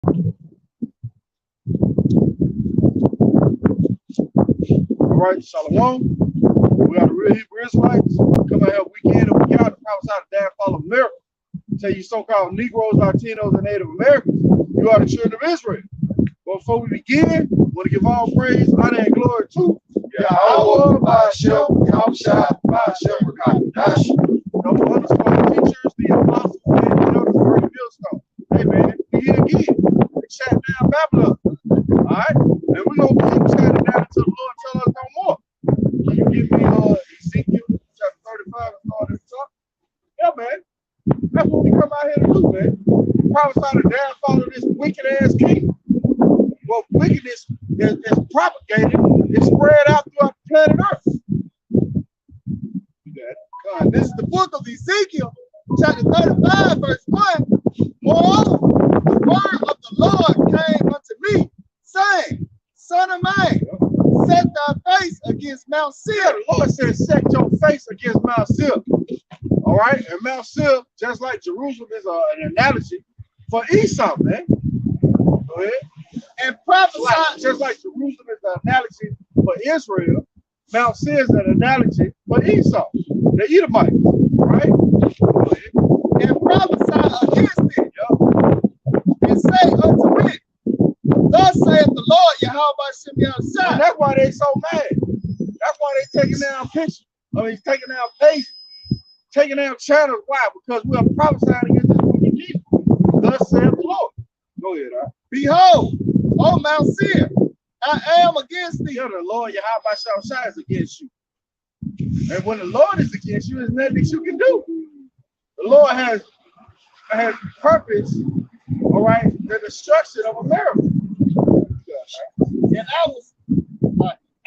All right, Shalom. We got the real Hebrew Israelites come out here week in and week out to prophesy the downfall of America. Tell you so-called Negroes, Latinos, and Native Americans, you are the children of Israel. But before we begin, we want to give all praise, honor, and glory to Yahawah, bahasham, Yahawashi, bahasham, Qadash. the underscore teachers, the apostles, and the elders of Great Millstone. Hey man, we here again. We chat down Babylon. All right? And we're going to keep chatting down until the Lord tell us no more. Can you give me Ezekiel chapter 35 and all this talk? Yeah, man. That's what we come out here to do, man. Prophesy the downfall of this wicked ass king. Well, wickedness is propagated, it's spread out throughout the planet Earth. God, this is the book of Ezekiel, chapter 35, verse 1. Moreover, the word of the Lord came unto me, saying, Son of man, set thy face against Mount Seir. Yeah, the Lord said, set your face against Mount Seir. All right, and Mount Seir, just like Jerusalem, is an analogy for Esau, man. Go ahead. And prophesy. Just like Jerusalem is an analogy for Israel, Mount Seir is an analogy for Esau, the Edomites, right? Go ahead. And prophesy against it. And say unto it, Thus saith the Lord, Yahawashi. That's why they so mad. That's why they taking down pictures. I mean, taking down pages, taking down channels. Why? Because we are prophesying against this wicked people. Thus saith the Lord. Go ahead, all right. Behold, O Mount Seir, I am against thee. Yeah, the Lord Yahawashi is against you. And when the Lord is against you, there's nothing that you can do. The Lord has purpose, all right, the destruction of America. And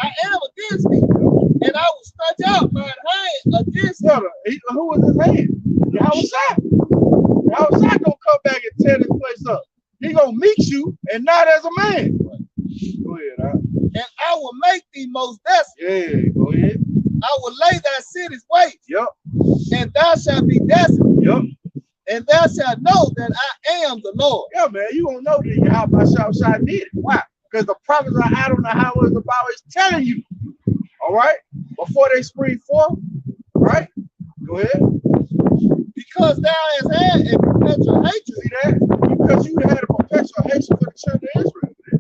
I am against thee, and I will stretch out my hand against thee. Who was his hand? Yahawashi. Yahawashi gonna come back and tear this place up. He gonna meet you, and not as a man. Go ahead, huh? And I will make thee most desolate. Yeah, go ahead. I will lay thy cities waste. Yep. And thou shalt be desolate. Yep. And thou shalt know that I am the Lord. Yeah, man, you gonna know that Yahawashi did it. Why? Because the prophets are out on the highways of Bible is telling you. All right? Before they spring forth, right? Go ahead. Because thou hast had a perpetual hatred. See that? Because you had a perpetual hatred for the children of Israel, man.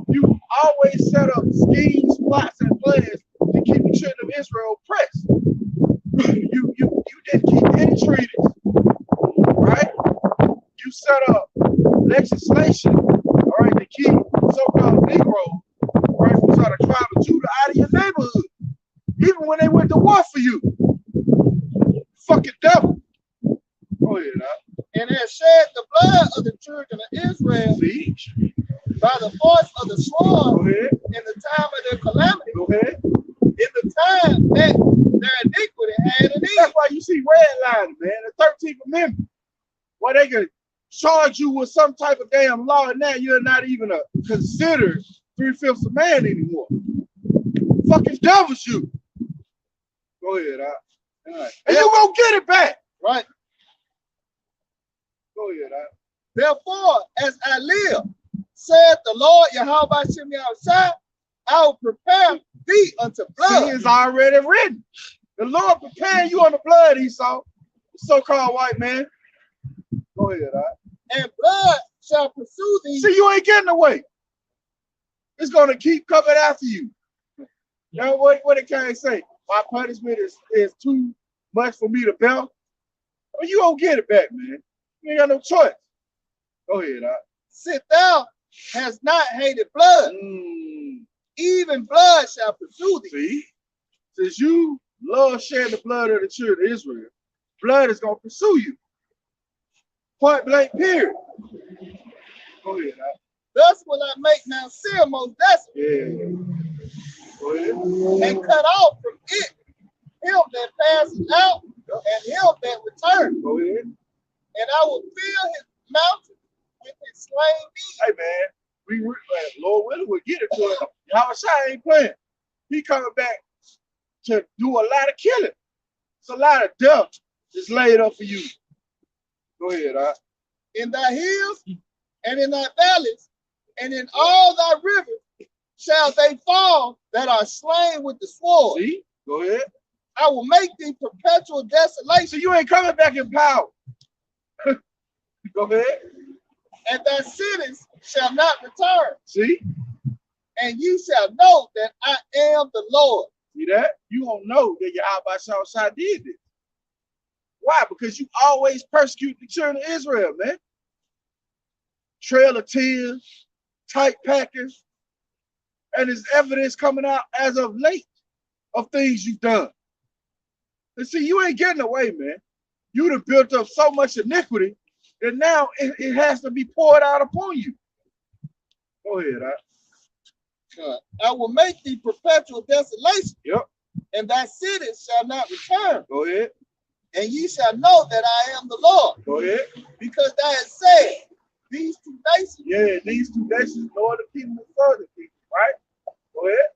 You always set up schemes, plots, and plans to keep the children of Israel oppressed. You didn't keep any treaties, right? You set up legislation, all right, to keep so-called Negroes, right, from trying to tribe of Judah out of your neighborhood, even when they went to war for you. Fucking devil. Go ahead, huh? And has shed the blood of the children of Israel. See? By the force of the sword. Go ahead. In the time of their calamity. Go ahead. In the time that their iniquity had an end. That's why you see redlining, man, the 13th Amendment. Why they could charge you with some type of damn law, and now you're not even considered 3/5 of man anymore. Fucking devils you. Go ahead, huh? All right. And you gonna get it back. Right. Go ahead, huh? Therefore, as I live, said the Lord Yahawashi, I will prepare thee unto blood. See, it's already written. The Lord preparing you on the blood, Esau, the so-called white man. Go ahead, huh? And blood shall pursue thee. See, you ain't getting away. It's gonna keep coming after you. You know what it can't say? My punishment is too much for me to bear. Well, you don't get it back, man. You ain't got no choice. Go ahead, huh? Sit thou has not hated blood. Even blood shall pursue thee. See? Since you love shedding the blood of the children of Israel, blood is gonna pursue you. Point blank, period. Go ahead, huh? Thus will I make Mount Seir most desolate. Yeah. Go ahead. And cut off from it him that passes out and him that returns. Go ahead. And I will fill his mountain with his slain beasts. Hey man, Lord willing, we'll get it to him. Yahawashi ain't playing. He coming back to do a lot of killing. It's a lot of death that's laid up for you. Go ahead, huh? In thy hills and in thy valleys, and in all thy rivers shall they fall that are slain with the sword. See? Go ahead. I will make thee perpetual desolation. So you ain't coming back in power. Go ahead. And thy cities shall not return. See? And you shall know that I am the Lord. See that? You don't know that Yahawashi did this. Why? Because you always persecute the children of Israel, man. Trail of tears, tight packers, and there's evidence coming out as of late of things you've done. And see, you ain't getting away, man. You done built up so much iniquity that now it has to be poured out upon you. Go ahead, I will make thee perpetual desolation. Yep. And thy cities shall not return. Go ahead. And ye shall know that I am the Lord. Go ahead. Because thou hast said, these two nations. Yeah, these two nations, northern kingdom and southern kingdom, right? Go ahead.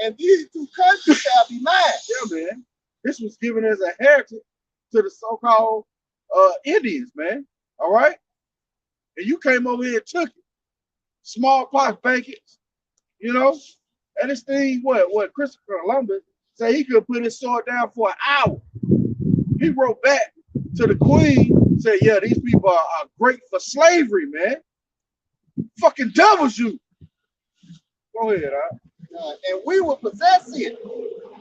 And these two countries shall be mine. Yeah, man. This was given as a heritage to the so-called Indians, man. All right? And you came over here and took it. Smallpox blankets, you know? And this thing, what Christopher Columbus said he could put his sword down for an hour. He wrote back to the queen, said, yeah, these people are great for slavery, man. Fucking devils you. Go ahead, and we will possess it,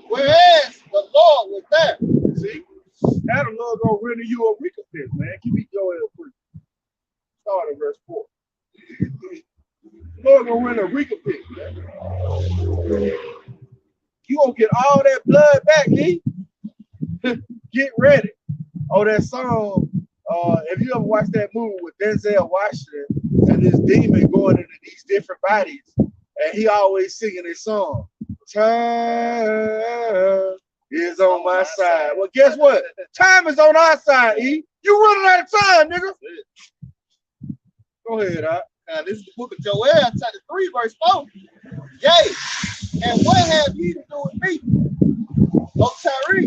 whereas the Lord was there. See? Now the Lord gonna render you a recompense, man. Give me Joel 3. Start at verse 4. The Lord gonna render a recompense, man. You gonna get all that blood back, E. Get ready. Oh, that song. If you ever watched that movie with Denzel Washington and this demon going into these different bodies, and he always singing this song, time is on my side. Well, guess what? Time is on our side, E. You running out of time, nigga. Go ahead, This is the book of Joel, chapter 3, verse 4. Yea, and what have ye to do with me, O Tyre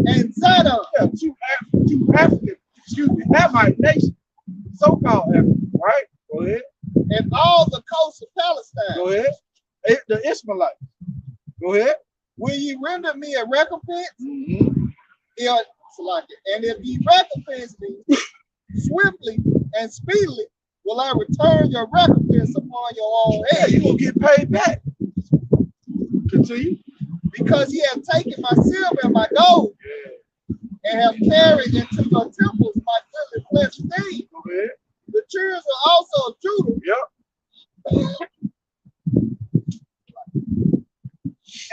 and Zidon? Yeah, two African, Hamite nations, so-called African, right? Go ahead. And all the coasts of Palestine. Go ahead. The Ishmaelites. Go ahead. Will ye render me a recompense? Mm-hmm. And if ye recompense me swiftly and speedily, will I return your recompense upon your own head. You will get paid back. Continue. Because ye have taken my silver and my gold, and have carried into your temples my goodly pleasant things. Go ahead. The children also of Judah. Yep.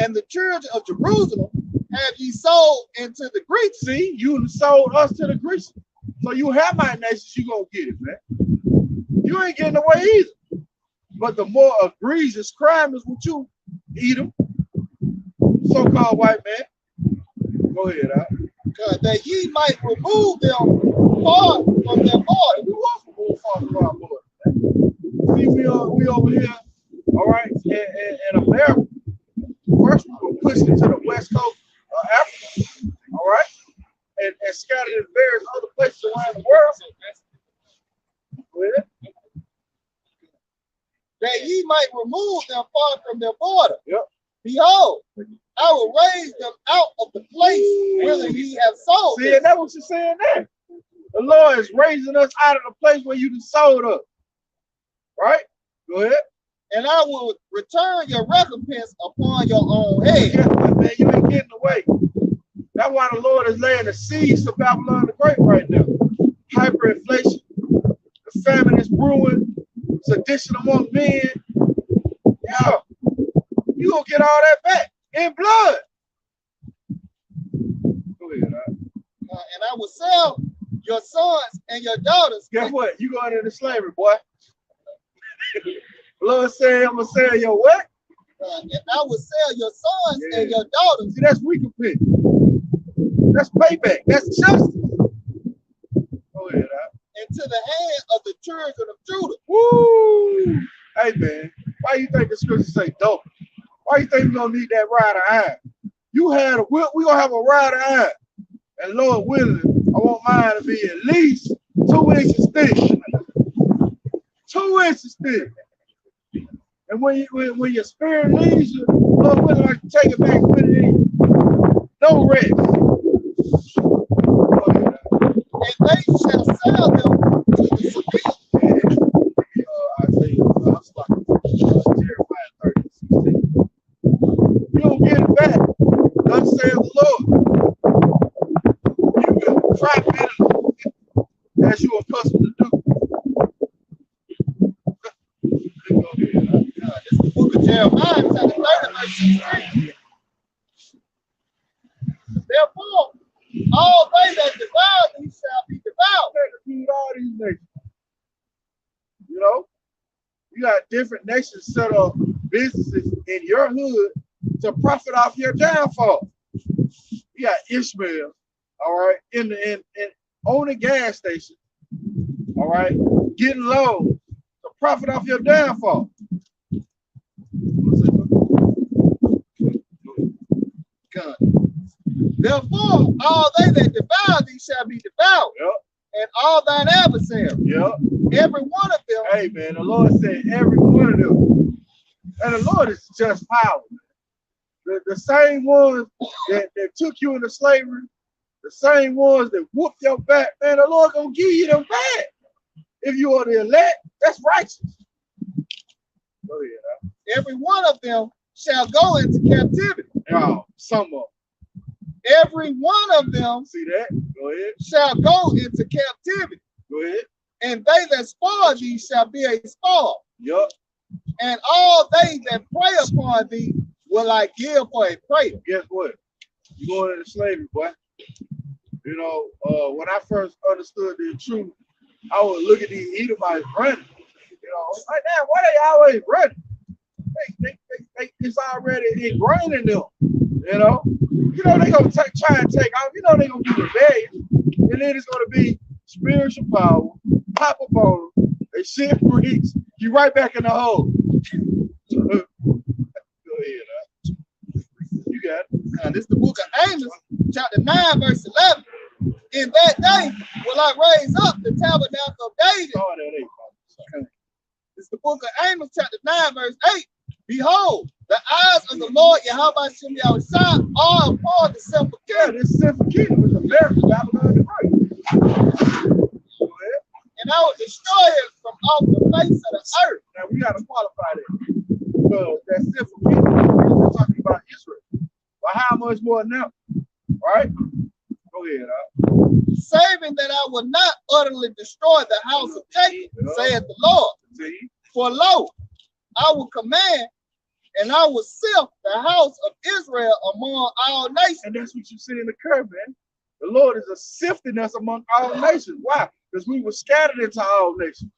And the children of Jerusalem have ye sold into the Greeks. See, you sold us to the Greeks. So you have my nations, you gonna get it, man. You ain't getting away either. But the more egregious crime is with you, Edom, so-called white man. Go ahead, that ye might remove them far from their border. We want to move far from our border, man. See, we over here, all right, in America. First, we're gonna push it to the west coast of Africa, all right, and scattered in various other places around the world. Go ahead. That ye might remove them far from their border. Yep. Behold, I will raise them out of the place whither ye have sold. See, and that's what you're saying there. The Lord is raising us out of the place where you sold us. Right? Go ahead. And I will return your recompense upon your own head. Yeah, man, you ain't getting away. That's why the Lord is laying the seeds to Babylon the Great right now. Hyperinflation, the famine is brewing, sedition among men. Yeah, you gonna get all that back in blood. Go ahead, and I will sell your sons and your daughters. Guess what? You going into slavery, boy. Lord said, I'm gonna sell your what? And I will sell your sons and your daughters. See, that's recompense. That's payback. That's justice. Go ahead, into the hand of the children of Judah. Woo! Hey, man, why you think the scriptures say dope? Why you think we're gonna need that rod of iron? You had we're gonna have a rod of iron. And Lord willing, I want mine to be at least 2 inches thick. 2 2 inches thick. And when your spirit leaves you, Lord willing, I can take it back with it in. No rest. And they shall sell them to the civilians. Isaiah, Jeremiah 30:16. You don't get it back. Thus saith the Lord. You can cry bitterly as you are accustomed to do. This is the book of Jeremiah, chapter 30, verse 16. Therefore, all they that devour thee shall be devoured. Feed all these nations. You know, you got different nations set up businesses in your hood to profit off your downfall. You got Ishmael, all right, in owning gas station, all right, getting loans to profit off your downfall. God. Therefore, all they that devour thee shall be devoured. Yep. And all thine adversaries. Yep. Every one of them. Hey, man, the Lord said every one of them. And the Lord is just power. The same ones that took you into slavery, the same ones that whooped your back, man, the Lord gonna give you them back. If you are the elect, that's righteous. Go ahead. Every one of them shall go into captivity. Oh, some of them. Every one of them, see that? Go ahead. Shall go into captivity. Go ahead. And they that spoil thee shall be a spoil. Yup. And all they that prey upon thee will I give for a prey. Guess what? You going into slavery, boy. You know, when I first understood the truth, I would look at these Edomites running. You know, like that, why they always running? It's already ingrained in them. You know they gonna try and take off. You know they gonna be rebellious, and then it's gonna be spiritual power, pop up on them. They shit freaks. You right back in the hole. Go ahead. You got it. This is the book of Amos, chapter 9, verse 11. In that day will I raise up the tabernacle of David. Oh, that ain't This is the book of Amos, chapter 9, verse 8. Behold, the eyes of the Lord Yahawashi are upon the sinful kingdom. Yeah, this sinful kingdom is America, Babylon the Great. And I will destroy it from off the face of the earth. Now we got to qualify that. Because that sinful kingdom, we're talking about Israel. But how much more now? Right? Go ahead. Saving that I will not utterly destroy the house of Jacob, saith the Lord. For lo, I will command and I will sift the house of Israel among all nations. And that's what you see in the curve, man. The Lord is a sifting us among all nations. Why? Because we were scattered into all nations.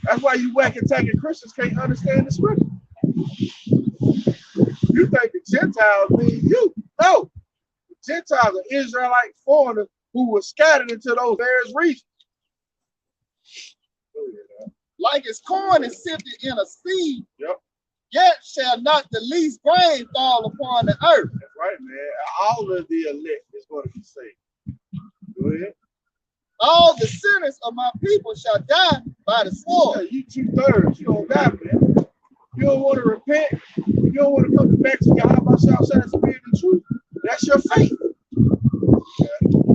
That's why you whack and tagging Christians can't understand the scripture. You think the Gentiles mean you. No. The Gentiles are Israelite foreigners who were scattered into those various regions. Like as corn is sifted in a seed, yep. Yet shall not the least grain fall upon the earth. That's right, man. All of the elect is going to be saved. Go ahead. All the sinners of my people shall die by the sword. Yeah, you 2/3. You don't die, man. You don't want to repent. You don't want to come back to Yahawashi outside and speak the truth. That's your fate.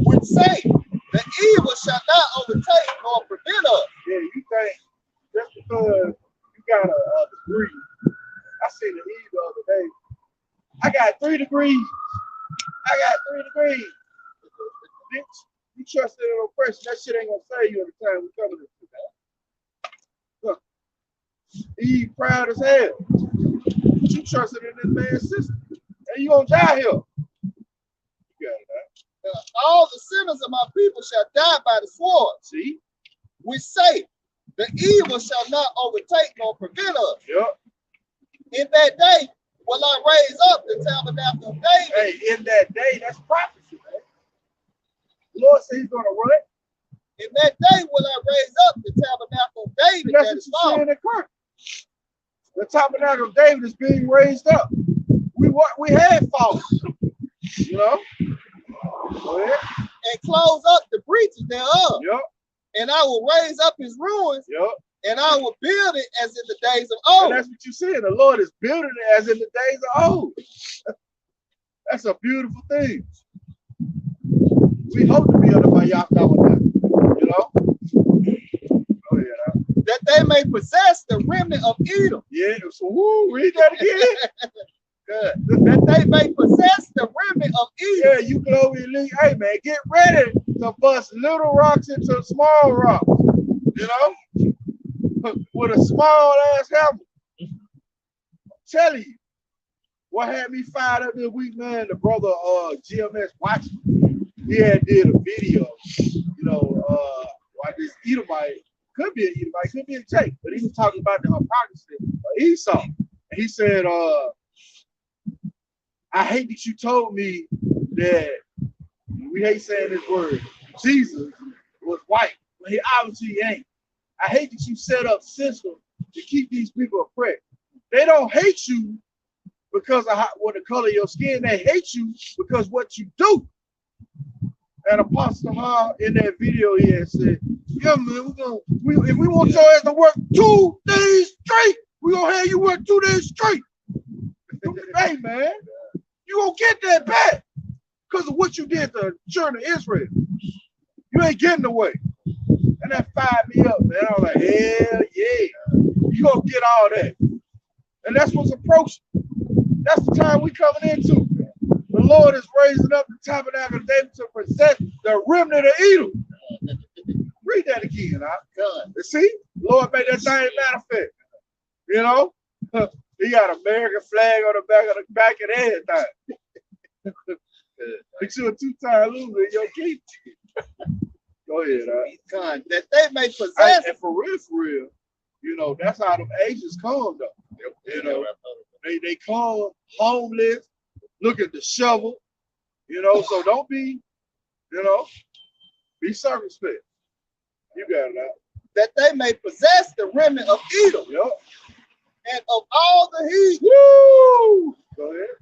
Which say, the evil shall not overtake nor prevent us. Yeah, you think just because you got a degree. I seen the Eve the other day. I got 3 degrees. Bitch, you trusted in oppression. That shit ain't gonna save you every time we come to this. Look, Eve proud as hell. But you trusted in this man's system. And you gonna die here. You got it, huh? All the sinners of my people shall die by the sword. See? Which say, the evil shall not overtake nor prevent us. Yep. In that day will I raise up the tabernacle of David. Hey, in that day, that's prophecy, man. The Lord said he's gonna run. In that day will I raise up the tabernacle of David. That's what you're saying in Christ. The tabernacle of David is being raised up. We had fallen, you know. Go ahead. And close up the breaches thereof. Yep. And I will raise up his ruins. Yep. And I will build it as in the days of old. And that's what you said. The Lord is building it as in the days of old. That's a beautiful thing. We hope to be under my Yahawah, you know? Oh, yeah. That they may possess the remnant of Edom. Yeah, so read that again. Good. That they may possess the remnant of Edom. Yeah, you can over here leave. Hey, man, get ready to bust little rocks into small rocks, you know? With a small ass hammer. I'm telling you. What had me fired up this week, man, the brother GMS watching, he had did a video, you know, like this Edomite, could be an Edomite, could be a Jake, but he was talking about the hypocrisy of Esau. And he said, I hate that you told me that, we hate saying this word, Jesus was white, but he obviously ain't. I hate that you set up systems to keep these people oppressed. They don't hate you because of what the color of your skin. They hate you because what you do. And Apostle Hall in that video he had said, yeah, man, if we want your ass to work 2 days straight, we're gonna have you work 2 days straight. Hey, man, you gonna get that back because of what you did to the children of Israel. You ain't getting away. And that fired me up, man. I was like, hell yeah, you gonna get all that. And that's what's approaching. That's the time we coming into. The Lord is raising up the tabernacle of David to possess the remnant of Edom. Read that again, huh? See? The Lord made that thing manifest. You know? He got an American flag on the back of everything. But you're a two-time loser in your keep. Go ahead, huh? That they may possess. And for real, you know, that's how them Asians come, though. You know, they come homeless, look at the shovel, you know, so don't be, you know, be circumspect. You got it out. That they may possess the remnant of Edom. Yep. And of all the heathen. Woo! Go ahead.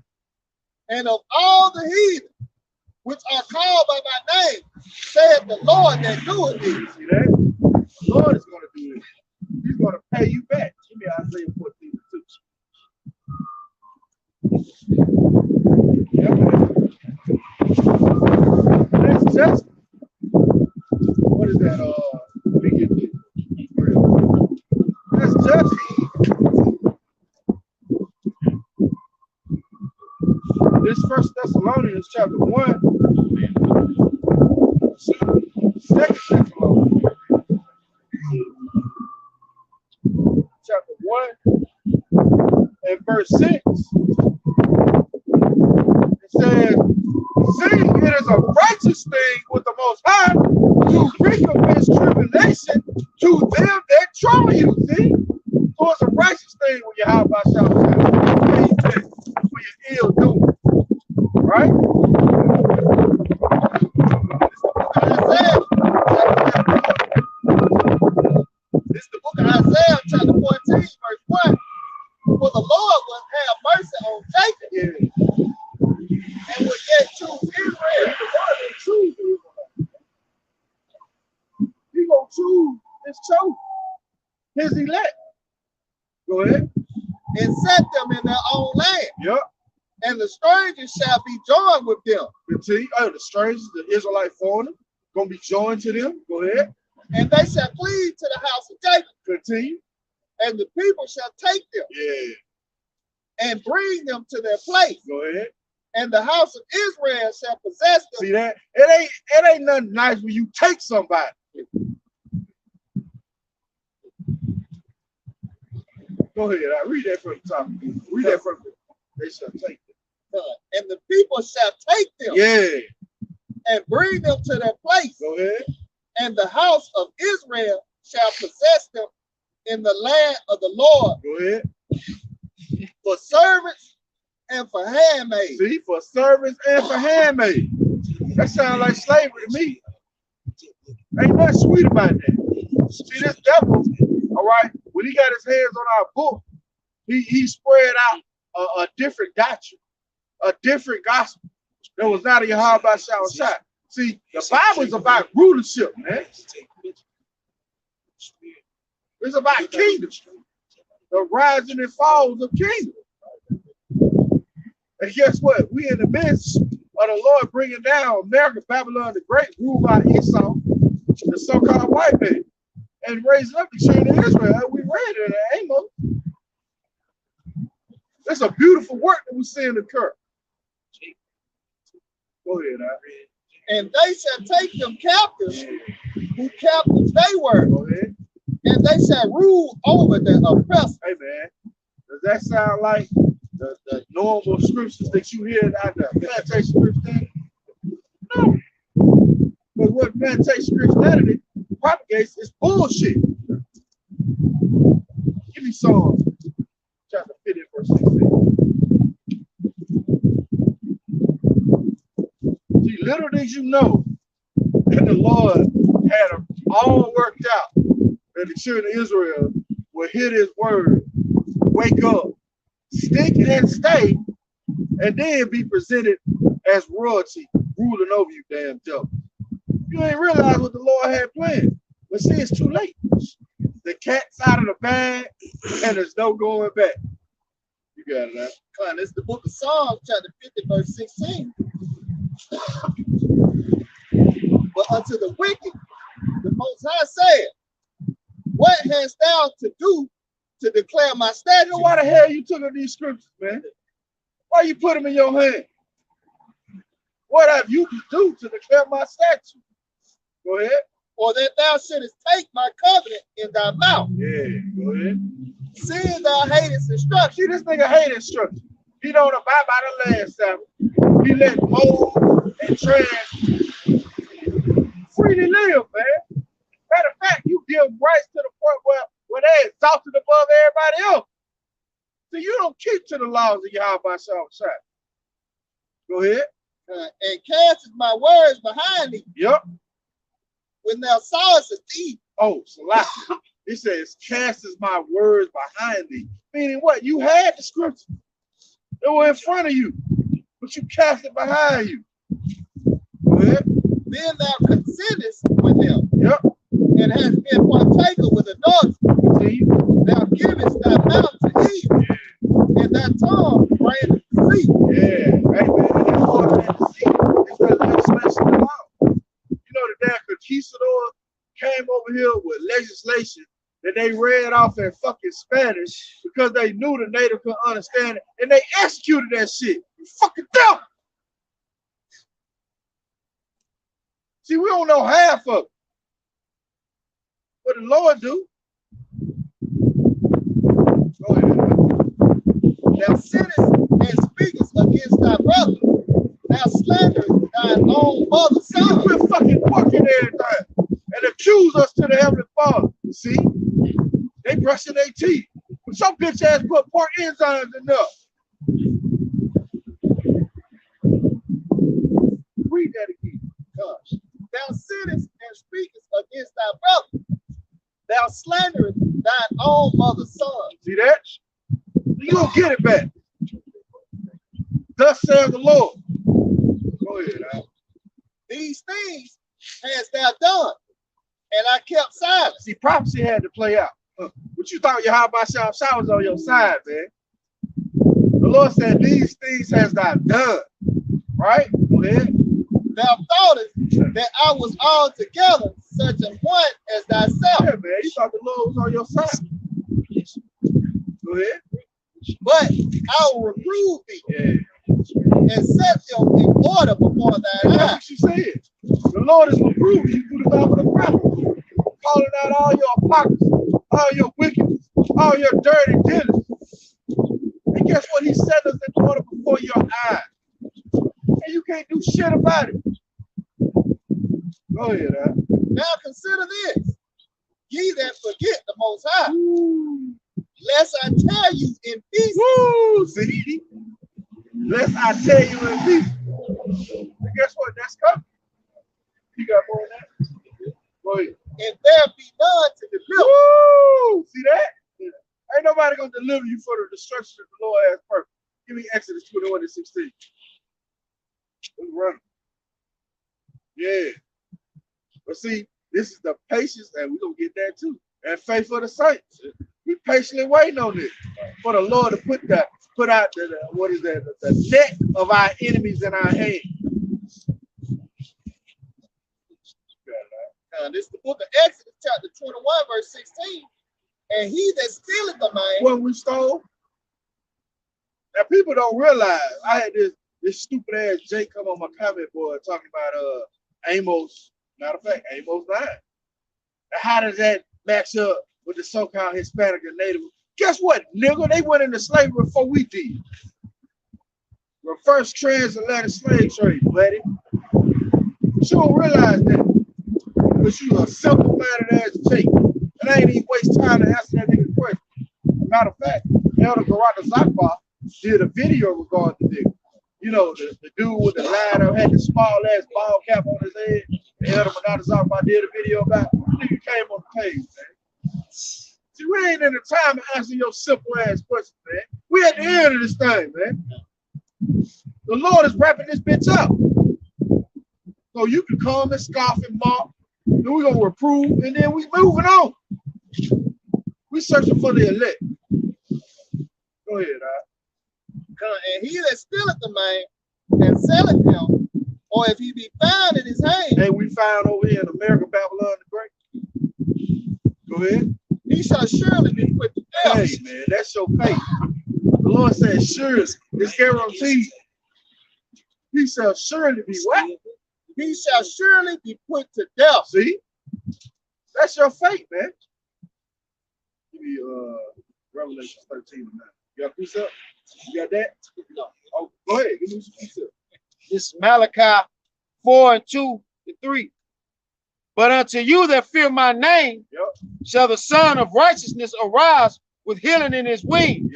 And of all the heathen, which are called by my name, said the Lord that doeth it. See that? The Lord is going to do it. He's going to pay you back. Give me Isaiah 14:2. That's just, what is that? Let me get this. That's just. This 1 Thessalonians chapter 1, 2 Thessalonians chapter 1 and verse 6. It says, seeing it is a righteous thing with the Most High to recompense tribulation to them that trouble you. See? So it's a righteous thing when Yahawashi pay you back for your ill doing. Right? This is the book of Isaiah, chapter 14, verse 1. For the Lord will have mercy on Jacob, and will yet choose Israel. He's going to choose his chosen, his elect. Go ahead. And set them in their own land. Yep. And the strangers shall be joined with them. Continue. Oh, the strangers, the Israelite foreigner, going to be joined to them. Go ahead. And they shall cleave to the house of Jacob. Continue. And the people shall take them. Yeah. And bring them to their place. Go ahead. And the house of Israel shall possess them. See that? It ain't nothing nice when you take somebody. Go ahead. I read that from the top. Read that from the they shall take them. And the people shall take them. Yeah. And bring them to their place. Go ahead. And the house of Israel shall possess them in the land of the Lord. Go ahead. For servants and for handmaids. See, for servants and for handmaids. That sounds like slavery to me. Ain't nothing sweet about that. See, this devil, all right, when he got his hands on our book, he spread out a different doctrine, a different gospel that was not a Yahawashi. See, the Bible is about rulership, man. It's about kingdom. The rising and falls of kingdom. And guess what? We in the midst of the Lord bringing down America, Babylon the Great, ruled by Esau, the so-called white man, and raising up the children of Israel. We read it in Amos. It's a beautiful work that we're seeing occur. Go ahead, I read. And they shall take them captives, who captives they were. Go ahead. And they shall rule over the oppressor. Hey man, does that sound like the normal scriptures that you hear out the plantation Christianity? No. But what plantation Christianity propagates is bullshit. Give me Psalms chapter 50, verse 16. See, little did you know that the Lord had them all worked out, that the children of Israel will hear his word, wake up, stick and stay, and then be presented as royalty, ruling over you damn devil. You ain't realize what the Lord had planned. But see, it's too late. The cat's out of the bag, and there's no going back. You got it, This is the book of Psalms, chapter 50, verse 16. But unto the wicked, the Most High said, what hast thou to do to declare my statutes? You know why the hell you took up these scriptures, man? Why you put them in your hand? What have you to do to declare my statutes? Go ahead. Or that thou shouldest take my covenant in thy mouth. Yeah, go ahead. Seeing thou hatest instruction. See, this nigga hate instruction. He don't abide by the land Sabbath. He let mold and trans freely live, man. Matter of fact, you give rights to the point where they're exalted above everybody else. So you don't keep to the laws of Yahawah. Go ahead. And castest my words behind thee. Yep. When thou sawest a thief. Oh, Selassie. It says, castest my words behind thee. Meaning what? You had the scripture. They were in front of you, but you cast it behind you. Go ahead. Then thou consentest with them. Yep. And hast been partaker with adultery. Thou givest thy mouth to evil. Yeah. And thy tongue reigneth deceit. Yeah. Right, man. That's more than deceit. It's the legislation of law. You know, the damn conquistadors came over here with legislation that they read off in fucking Spanish because they knew the native could understand it, and they executed that shit. You fucking devil. See, we don't know half of it. What the Lord do? Go ahead. Thou sinnest and speakest against thy brother. Thou slanderest thine own mother's son. You quit fucking working everything and accuse us to the Heavenly Father. See? They brushing their teeth. But some bitch ass put pork enzymes in there. Read that again. Gosh. Thou sinnest and speakest against thy brother. Thou slanderest thine own mother's son. See that? You don't get it back. Thus says the Lord. Go ahead, Al. These things hast thou done, and I kept silent. See, prophecy had to play out. What you thought Yahawah was on your side, man? The Lord said, these things has thou done. Right? Go ahead. Thou thoughtest that I was altogether such a one as thyself. Yeah, man. You thought the Lord was on your side. Go ahead. But I will reprove thee. Yeah. And set them in order before thine eyes. That's what she said. The Lord is reproving you through the mouth of the prophet, calling out all your hypocrisy, all your wickedness, all your dirty dealings. And guess what? He set us in order before your eyes. And you can't do shit about it. Go ahead, Al. Now consider this. Ye that forget the Most High, lest I tell you in peace. Woo! See? Lest I tell you in peace. And guess what? That's coming. You got more than that? Go ahead. And there be none to deliver. Woo! See that? Yeah. Ain't nobody gonna deliver you for the destruction of the Lord has purpose. Give me Exodus 21:16. Let's run. Yeah. But see, this is the patience, and we're gonna get that too. and faith for the saints. We patiently waiting on this for the Lord to put out the net of our enemies in our hand. This is the book of Exodus, chapter 21, verse 16. And he that stealeth the man. What we stole. Now people don't realize. I had this stupid ass Jake come on my comment board talking about Amos. Matter of fact, Amos 9. How does that match up with the so-called Hispanic and Native? Guess what, nigga? They went into slavery before we did. The first transatlantic slave trade, buddy. But you don't realize that. Because you a simple-minded ass Jake. And I ain't even waste time to answer that nigga's question. Matter of fact, Elder Garata Zakba did a video regarding the nigga. You know, the dude with the line that had the small ass ball cap on his head. And Elder Garata Zakba did a video about it. The nigga came on the page, man. See, we ain't in the time to answer your simple ass questions, man. We at the end of this thing, man. The Lord is wrapping this bitch up. So you can come and scoff and mock. Then we're going to reprove, and then we moving on. We searching for the elect. Go ahead, And he that stealeth the man and selleth him, or if he be found in his hand. Hey, we found over here in America, Babylon the Great. Go ahead. He shall surely be put to death. Hey, man, that's your faith. The Lord says, sure, it's guaranteed. He shall surely be what? He shall surely be put to death. See? That's your fate, man. Give me Revelation 13 and 9. You got a piece up? You got that? No. Oh, go ahead. Give me some piece up. This is Malachi 4 and 2 to 3. But unto you that fear my name, shall the Son of Righteousness arise with healing in his wings.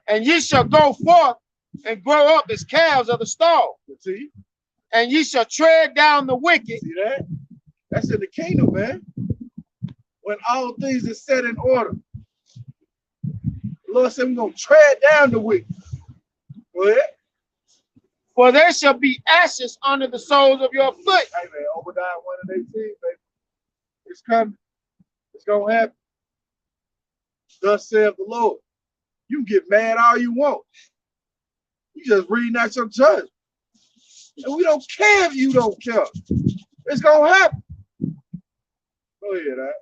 And ye shall go forth and grow up as calves of the stall. See? And ye shall tread down the wicked. See that? That's in the kingdom, man. When all things are set in order. The Lord said we're going to tread down the wicked. Go ahead. For there shall be ashes under the soles of your foot. Hey, man, Obadiah 1 and 18, baby. It's coming. It's going to happen. Thus saith the Lord. You can get mad all you want. You just reading out your judgment. And we don't care if you don't care. It's going to happen. Go ahead,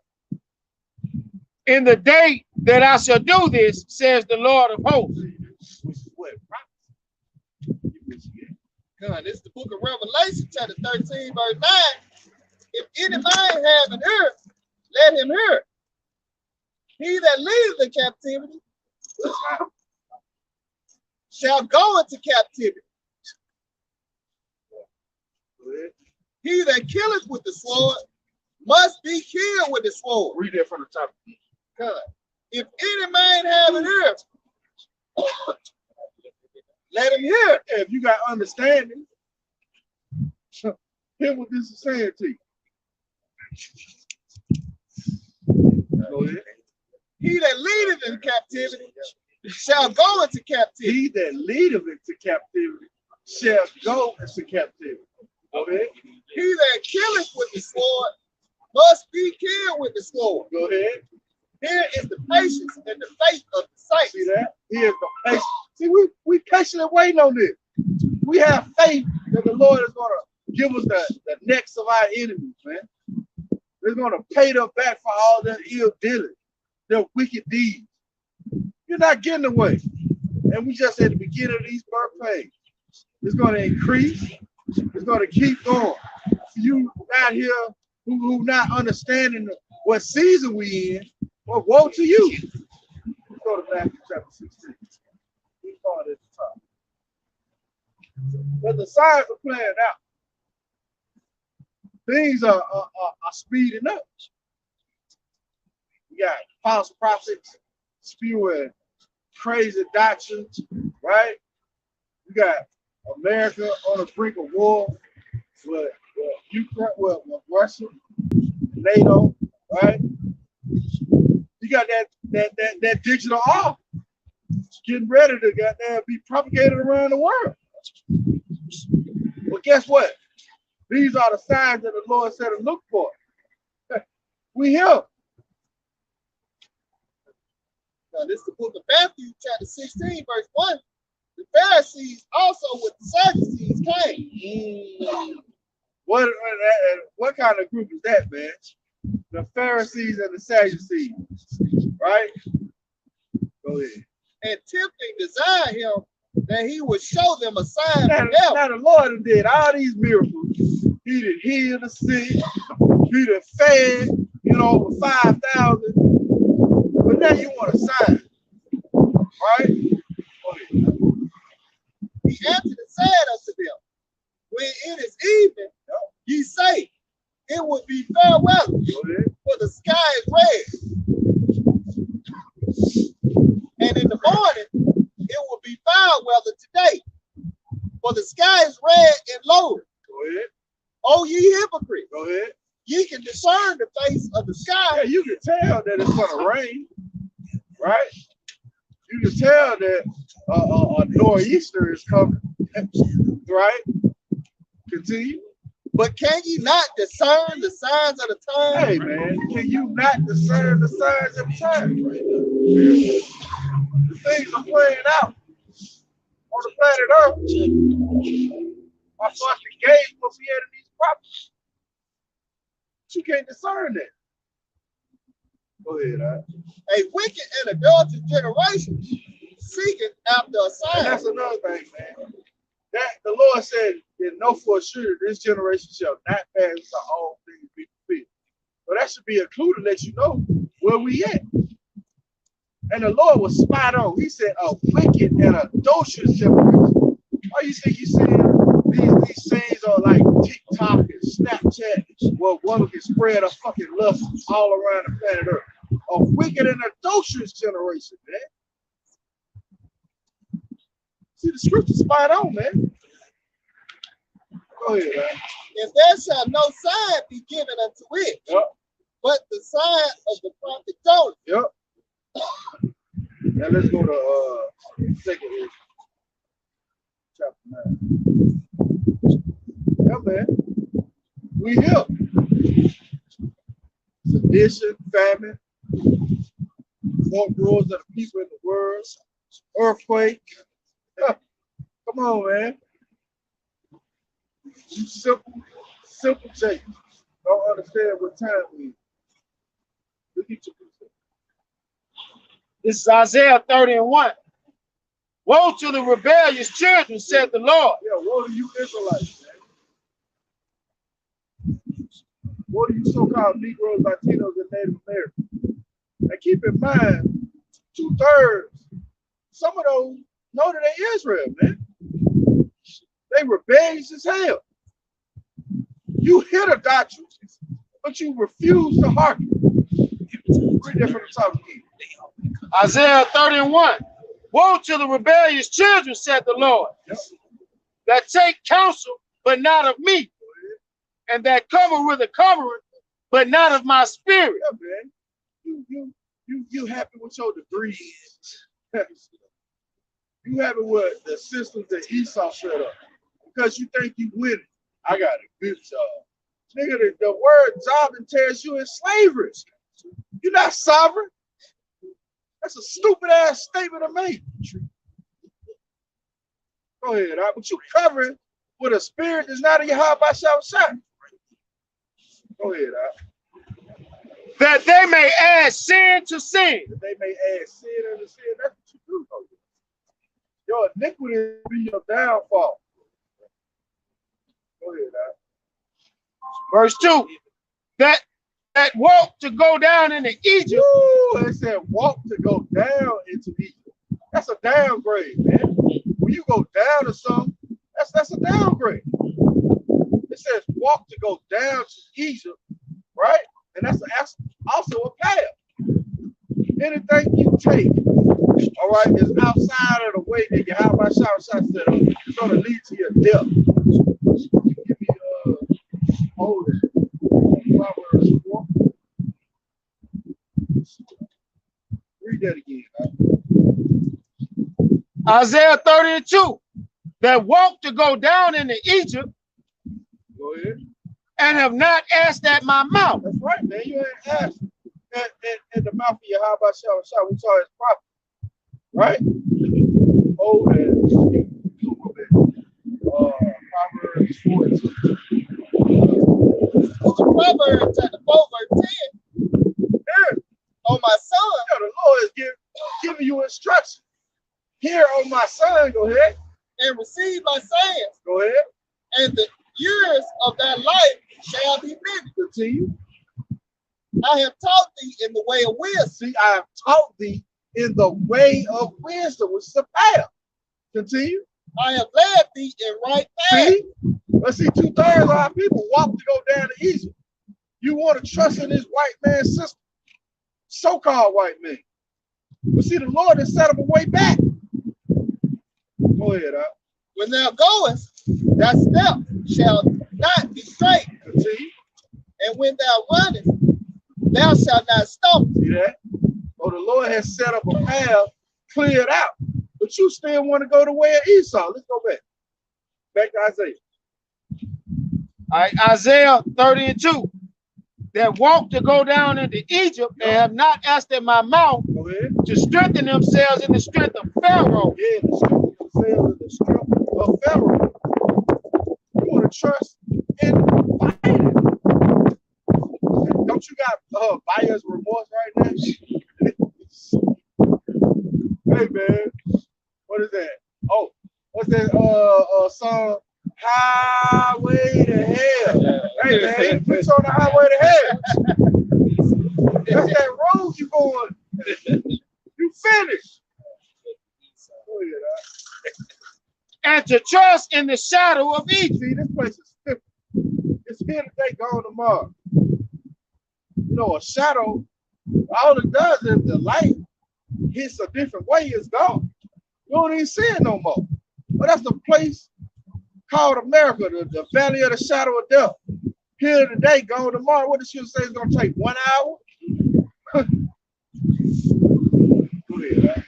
In the day that I shall do this, says the Lord of hosts. God, this is the book of Revelation, chapter 13, verse 9. If any man have an ear, let him hear. He that leadeth in captivity shall go into captivity. He that killeth with the sword must be killed with the sword. Read that from the top. God. If any man have an ear, let him hear. If you got understanding, hear what this is saying to you. Go ahead. He that leadeth in captivity shall go into captivity. He that leadeth into captivity shall go into captivity. Go ahead. He that killeth with the sword must be killed with the sword. Go ahead. Here is the patience and the faith of the saints. See that? Here's the patience. See, we patiently waiting on this. We have faith that the Lord is going to give us the necks of our enemies, man. He's going to pay them back for all their ill dealing, their wicked deeds. You're not getting away. And we just at the beginning of these birth pains. It's going to increase. It's going to keep going. You out here who not understanding what season we in, well, woe to you. Let's go to Matthew chapter 16. We start at the top. But the signs are playing out. Things are speeding up. We got false prophets spewing crazy doctrines, right? We got America on the brink of war with Ukraine, with Russia, NATO, right? You got that digital art getting ready to goddamn be propagated around the world. But guess what? These are the signs that the Lord said to look for. We here. Now, this is the book of Matthew, chapter 16, verse 1. The Pharisees also with the Sadducees came. What kind of group is that, man? The Pharisees and the Sadducees, right? Go ahead. And tempting desired him that he would show them a sign from Now heaven. the Lord did all these miracles. He did heal the sick. He did fed, over 5,000. But now you want a sign, right? Go ahead. He answered and said unto them, when it is evening, ye say, it would be fair weather, for the sky is red. And in the morning, it will be foul weather today, for the sky is red and lowered. Go ahead. Oh, ye hypocrites. Go ahead. Ye can discern the face of the sky. Yeah, you can tell that it's going to rain, right? You can tell that a nor'easter is coming, right? Continue. But can ye not discern the signs of the time? Hey, man, can you not discern the signs of the time? The things are playing out on the planet Earth. I thought the gauge what we had in these properties. But you can't discern that. Go ahead, A wicked and adulterous generation seeketh after a sign. And that's another thing, man. That the Lord said, know for sure this generation shall not pass until all things be fulfilled. So that should be a clue to let you know where we at. And the Lord was spot on. He said, a wicked and adulterous generation. Why you think he's saying these things are like TikTok and Snapchat, where one can spread a fucking lust all around the planet Earth? A wicked and adulterous generation, man. See, the scripture's spot on, man. Go ahead, man. And there shall no sign be given unto it, but the sign of the prophet Jonah. Yep. Now let's go to 2 Israel, chapter 9. Yeah, man. We here. Sedition, famine, uproars of the people in the world, earthquake. Come on, man. You simple Jake. Don't understand what time we is. Look at your people. This is Isaiah 30:1. Woe to the rebellious children, said the Lord. Yeah, woe to you Israelites, man. Woe to you so-called Negroes, Latinos, and Native Americans. And keep in mind, 2/3, some of those know that they're Israel, man. They rebellious as hell. You hear the doctrine, but you refuse to hearken. Read that from the top again. Isaiah 30:1. Woe to the rebellious children, said the Lord, that take counsel, but not of me, and that cover with a covering, but not of my spirit. Yeah, man. You happy with your degrees. You happy with the systems that Esau set up. Because you think you win. I got a good job. Nigga, the word job entails you in slavery. You're not sovereign. That's a stupid ass statement to make. Go ahead, but you covering with a spirit that's not a Yahawashi. Go ahead, that they may add sin to sin. That they may add sin unto sin. That's what you do, though. Your iniquity will be your downfall. Go ahead, Verse 2. That walk to go down into Egypt. Ooh, it said walk to go down into Egypt. That's a downgrade, man. When you go down to something, that's a downgrade. It says walk to go down to Egypt, right? And that's also a path. Anything you take, all right, is outside of the way that Yahawashi set up. It's going to lead to your death. Give me hold it. Proverbs 4. Read that again. Isaiah 30:2. That walk to go down into Egypt. Go ahead. And have not asked at my mouth. That's right, man. You ain't asked. in the mouth of Yahawashi, we saw his prophet, right? Oh, and Proverbs 14. Proverbs chapter 4, verse 10. Here, Oh, my son, yeah, the Lord is giving you instruction. Here, oh my son, go ahead. and receive my sayings, Go ahead. and the years of thy life shall be many. Continue. I have taught thee in the way of wisdom. See, I have taught thee in the way of wisdom, which is a path. Continue. I have led thee in right path. See? Let's see, 2/3 of our people walk to go down to Egypt. You want to trust in this white man's system, so-called white man. But see, the Lord has set up a way back. Go ahead, When thou goest, thy step shall not be straight. Continue. And when thou runnest, thou shalt not stumble. See that? Oh, the Lord has set up a path, cleared out. But you still want to go the way of Esau. Let's go back. Back to Isaiah. All right, Isaiah 30:2. That walk to go down into Egypt and have not asked in my mouth Go ahead. to strengthen themselves in the strength of Pharaoh. Yeah, the strength of themselves and the strength of Pharaoh. You want to trust in fighting. Don't you got buyer's remorse right now? Hey man, what is that? Oh, what's that song? Highway to Hell. Hey man, he puts on the highway to hell. That's that road you going. You finished. Go ahead, And to trust in the shadow of Egypt. See, this place is fickle. It's here today, gone tomorrow. You know, a shadow, all it does is the light hits a different way, it's gone. You don't even see it no more. But that's the place called America, the valley of the shadow of death. Here today, gone tomorrow. What did you say it's going to take? 1 hour? Go ahead,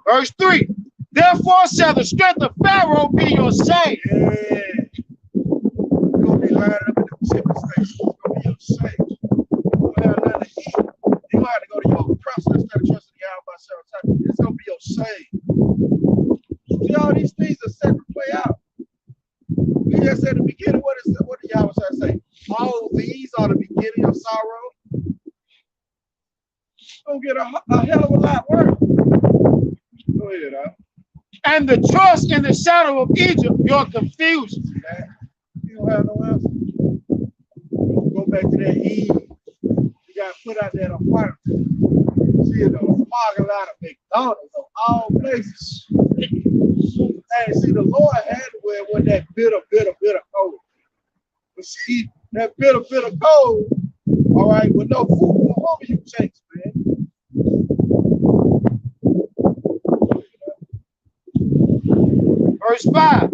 Verse 3. Therefore shall the strength of Pharaoh be your shame. Yeah. You're going to be lining up in the chicken station. It's going to be your shame. You don't have nothing to eat. You're going to have to go to your oppressor instead of trusting Yahawah. It's going to be your shame. See, all these things are set to play out. We just said at the beginning, what did Yahweh say? All these are the beginning of sorrow. It's going to get a hell of a lot worse. Go ahead, And the trust in the shadow of Egypt, your confusion. You don't have no answer. Go back to that Eve. You got to put out that apartment. See it on the parking lot of McDonald's of all places. And see, the Lord had to wear with that bitter cold. But see, that bitter cold, all right, with no food, no home, you change, man. Verse 5.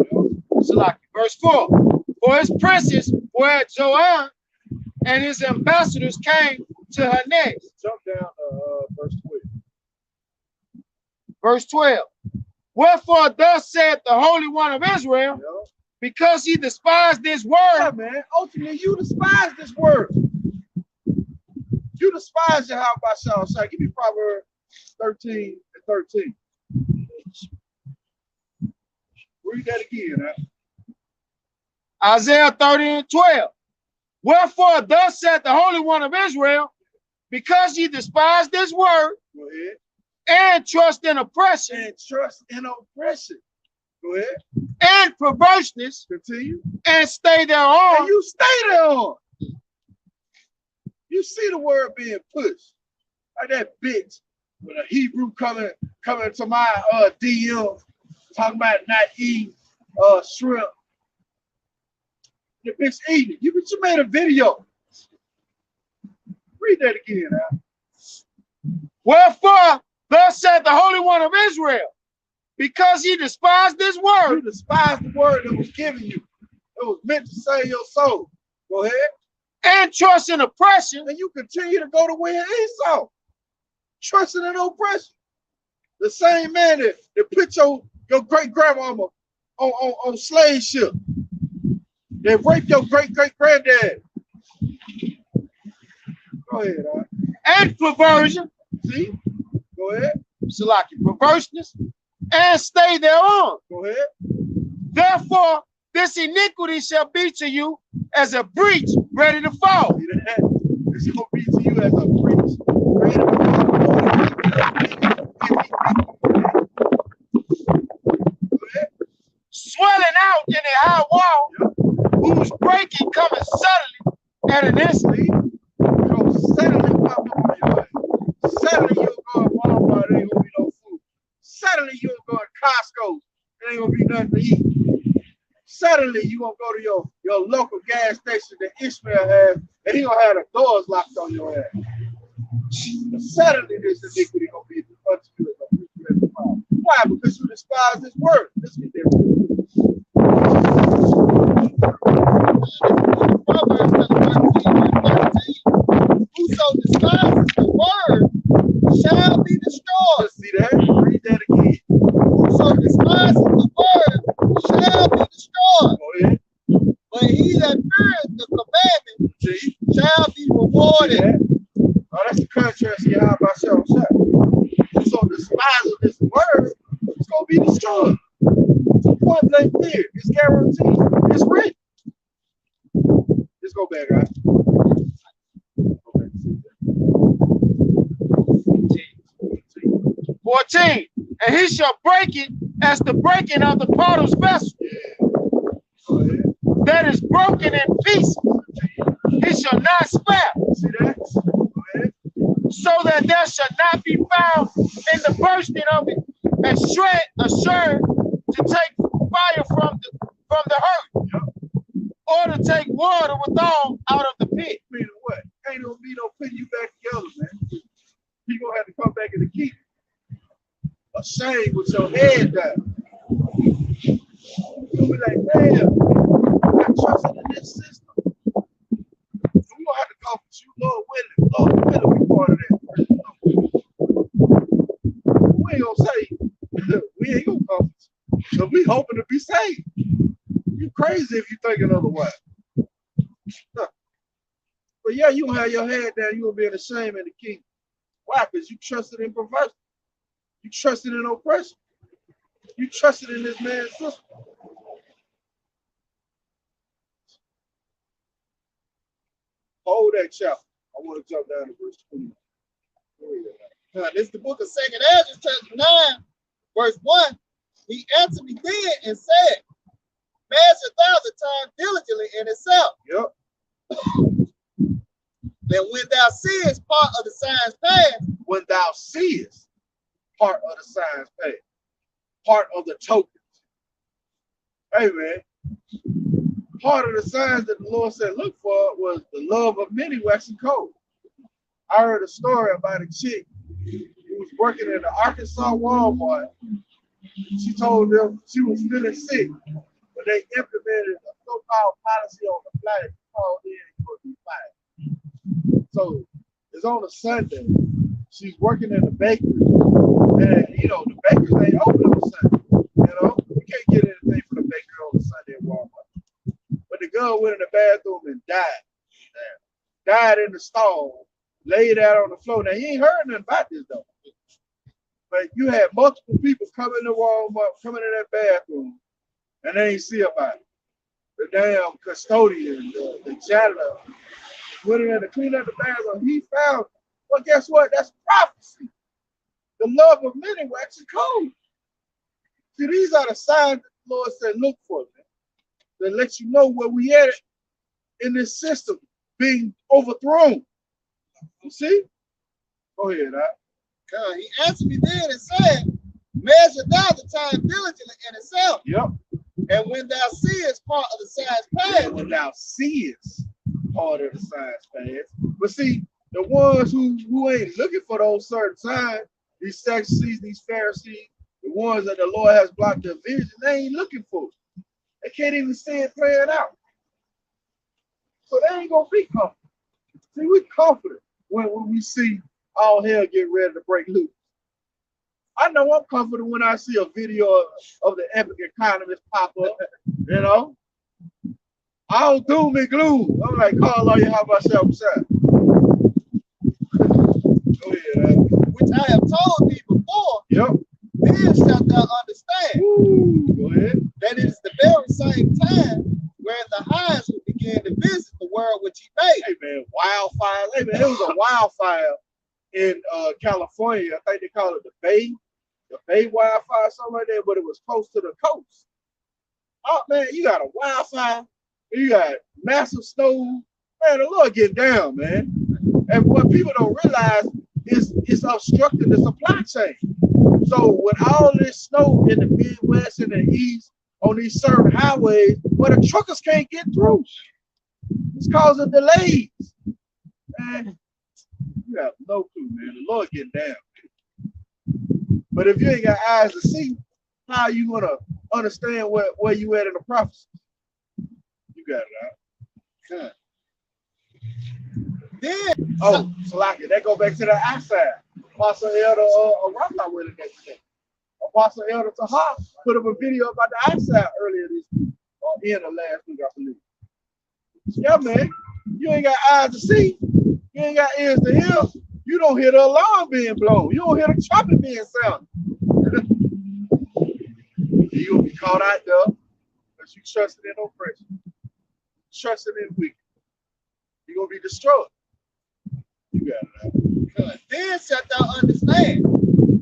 Verse 4. For his princes were at Zoan, and his ambassadors came to her next. Jump down to verse 12. Verse 12. Wherefore thus said the Holy One of Israel, because he despised this word. Yeah, man. Ultimately, you despise this word. You despise Yahawashi. Give me Proverbs 13 and 13. Read that again, Isaiah 30:12. Wherefore thus said the Holy One of Israel, because ye despise this word. Go ahead. And trust in oppression. And trust in oppression. Go ahead. And perverseness. Continue. And stay thereon. And you stay thereon. You see the word being pushed. Like that bitch with a Hebrew coming to my DM talking about not eating shrimp. The bitch eating it. You made a video. Read that again, Wherefore thus said the Holy One of Israel, because ye despised this word. You despised the word that was given you. It was meant to save your soul. Go ahead. And trust in oppression. And you continue to go the way of Esau. Trusting in oppression. The same man that put your great-grandmama on slave ship. They raped your great-great-granddad. Go ahead, and perversion. See? Go ahead. Salaki, perverseness, and stay thereon. Go ahead. Therefore, this iniquity shall be to you as a breach ready to fall. See that? It's going to be to you as a breach ready to fall. Swelling out in a high wall, whose breaking coming suddenly at an instant. Suddenly pop up on your ass. Suddenly you'll go to Walmart, there ain't gonna be no food. Suddenly you'll go to Costco, there ain't gonna be nothing to eat. Suddenly you gonna go to your local gas station that Ishmael has, and he gonna have the doors locked on your ass. Suddenly this iniquity gonna be unto you. Why? Because you despise his word. Let's get there. Proverbs 13:13. Whoso despises the word shall be destroyed. See that? Read that again. Whoso despises the word shall be destroyed. Go ahead. But he that feareth the commandment See? shall be See rewarded. that? Oh, that's the contrast to Yahawah. So despise of this word, it's gonna be destroyed. Point blank clear. It's guaranteed. It's written. Let's go back, guys. 14. And he shall break it as the breaking of the potter's vessel that is broken in pieces. He shall not spare. See that? Go ahead. So that there shall not be found in the bursting of it a sherd to take fire from the earth, or to take water withal out of the pit. Meaning what? Ain't no be no putting you back together, man. You gonna have to come back in the key. Ashamed with your head down. You'll be like, man, I trusted in this system. We gonna have to comfort you, Lord willing. Lord willing, we part of that. We ain't gonna say we ain't gonna comfort you. So we hoping to be saved. You crazy if you thinking otherwise. Huh. But yeah, you gonna have your head down, you gonna be in the shame in the kingdom. Why? Because you trusted in perversion. You trusted in oppression. You trusted in this man's system. Hold that chapter. I want to jump down to verse 20. This is the book of 2nd Ezra, chapter 9, verse 1. He answered me then and said, measure thou the time diligently in itself. Yep. That when thou seest part of the signs past, When thou seest part of the signs past, part of the tokens. Hey, man. Part of the signs that the Lord said look for was the love of many waxing cold. I heard a story about a chick who was working in the Arkansas Walmart. She told them she was feeling sick, but they implemented a so-called policy on the flight. Called in, you will be fired. So it's on a Sunday. She's working in the bakery, and the bakery ain't open on Sunday. You can't get anything from the bakery on a Sunday at Walmart. But the girl went in the bathroom and died. Died in the stall, laid out on the floor. Now you ain't heard nothing about this though. But you had multiple people coming to Walmart, coming in that bathroom, and they ain't see about it. The damn custodian, the janitor, went in there to clean up the bathroom. He found it. Well, guess what? That's prophecy. The love of many waxing cold. See, these are the signs that the Lord said, look for, man. That let you know where we at in this system being overthrown. You see? Go ahead, he answered me then and said, measure thou the time diligently in itself. Yep. And when thou seest part of the signs past, when thou seest part of the signs past. But see, the ones who ain't looking for those certain signs, these Sadducees, these Pharisees, the ones that the Lord has blocked their vision, they ain't looking for it. They can't even see it playing out. So they ain't gonna be confident. See, we confident when we see all hell get ready to break loose. I know I'm confident when I see a video of the epic economist pop up, All doom and gloom. I'm like, call on Yahawashi. which I have told thee before, Yep. then shalt thou understand Go ahead. that it is the very same time wherein the highest will begin to visit the world which he made. Hey man, wildfire. Hey man, it was a wildfire in California. I think they call it the Bay wildfire, something like that, but it was close to the coast. Oh man, you got a wildfire, you got massive snow. Man, the Lord get down, man. And what people don't realize is it's obstructing the supply chain. So with all this snow in the Midwest and the East on these certain highways, where the truckers can't get through, it's causing delays. Man, you have no clue, man. The Lord getting down. But if you ain't got eyes to see, how are you gonna understand where you at in the prophecy? You got it out. Good. Then, so like it. That go back to the outside. Apostle Elder rawchaa with it yesterday. Apostle Elder Taha put up a video about the outside earlier this week, or end of last week, I believe. Yeah, man. You ain't got eyes to see. You ain't got ears to hear. You don't hear the alarm being blown. You don't hear the trumpet being sounded. You'll be caught out there because you trusted in oppression. Trusting in weakness. You're going to be destroyed. You got it out. good. Then shalt thou understand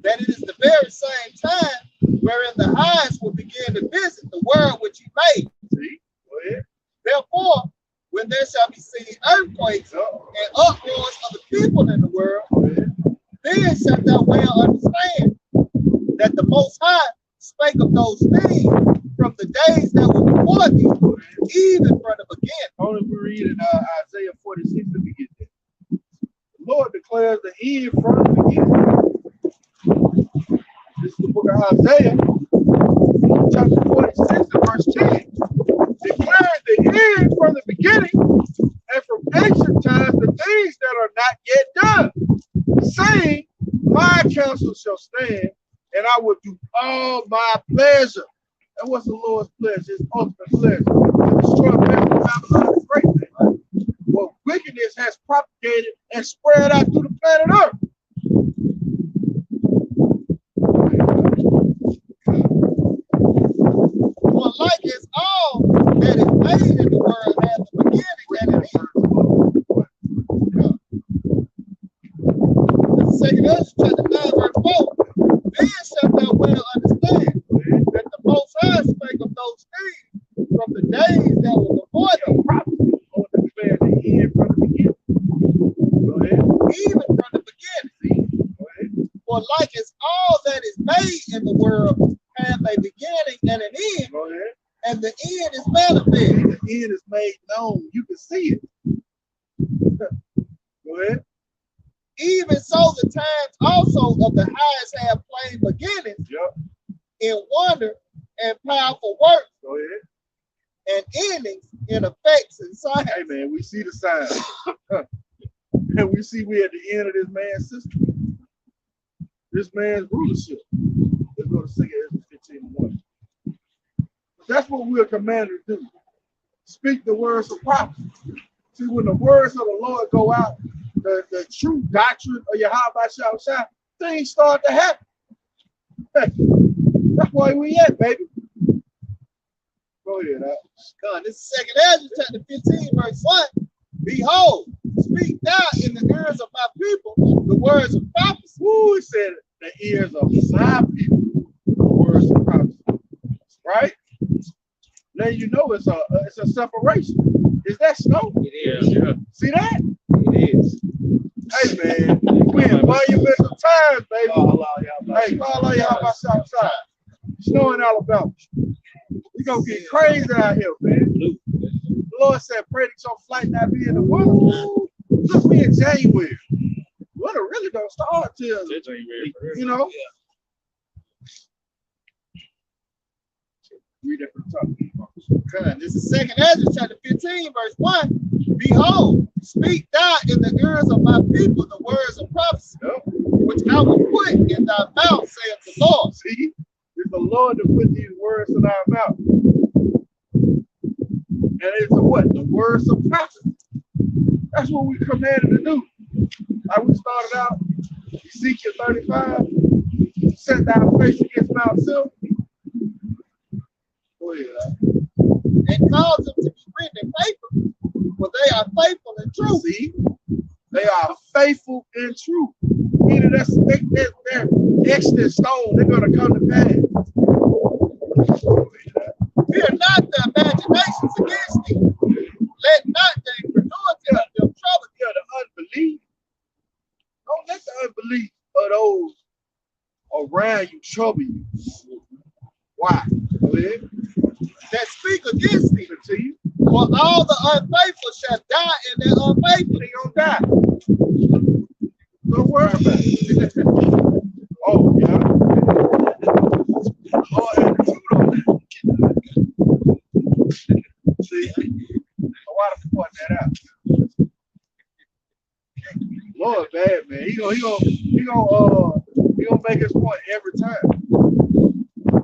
that it is the very same time wherein the highest will begin to visit the world which he made. See? Go ahead. Therefore, when there shall be seen earthquakes and uproars of the people in the world, then shalt thou well understand that the Most High spake of those things from the days that were before thee, even from the beginning. Only we read in Isaiah 46 to begin there. The Lord declares the end from the beginning. This is the book of Isaiah, chapter 46 and verse 10. Declaring the end from the beginning, and from ancient times the things that are not yet done, saying, my counsel shall stand, and I will do all my pleasure. And what's the Lord's pleasure? His ultimate pleasure. To destroy Babylon the Great, man. Well, wickedness has propagated and spread out through the planet Earth. For like as all that is made in the world has a beginning and an end. Second Ezra chapter 9, verse 4. Then shalt thou well understand that the Most High spake of those things from the days that were before them. The end from the beginning. Go ahead. Even from the beginning. Go ahead. For like as all that is made in the world have a beginning and an end, Go ahead. and the end is manifest. The end is made known. You can see it. Go ahead. Even so, the times also of the highest have plain beginnings in wonder and powerful work. Go ahead. And endings in effects and signs. Hey man, we see the signs. And we see we at the end of this man's system. This man's rulership. Let's go to 2 Ezra 15:1. That's what we're commanded to do. Speak the words of prophecy. See, when the words of the Lord go out, the true doctrine of Yahawashi, things start to happen. That's why we at, baby. Go ahead, God, this is 2 Ezra chapter 15, verse 1. Behold, speak thou in the ears of my people the words of prophecy. Woo, it said the ears of my people, the words of prophecy. Right? Now you know it's a separation. Is that snow? It is, yeah. See that? It is. Hey man, we in monumental times, baby. Hey, call out Yahawashi outside. Snow in Alabama. We gonna get crazy out here, man. The Lord said, pray that your flight not be in the winter. Look, we in January. Winter really don't start till, you know. Read that from the top. God, this is 2 Ezra chapter 15, verse 1. Behold, speak thou in the ears of my people the words of prophecy, which I will put in thy mouth, saith the Lord. See, it's the Lord that put these words in our mouth. And it's what? The words of prophecy. That's what we commanded to do. Like we started out Ezekiel 35, set thy face against Mount Silver. Go ahead. And cause them to be written in paper, for they are faithful and true. See, they are faithful and true. Meaning they're etched in stone. They're going to come to pass. Fear not the imaginations against thee. Let not the incredulity of them trouble thee. The unbelief. Don't let the unbelief of those around you trouble you. Why? Go ahead. That speak against thee. Continue. For all the unfaithful shall die in their unfaithful. They gonna die. Don't worry about it. Oh, yeah. Lord had the truth on that. See, why to point that out? Lord, bad man. He gonna make his point every time.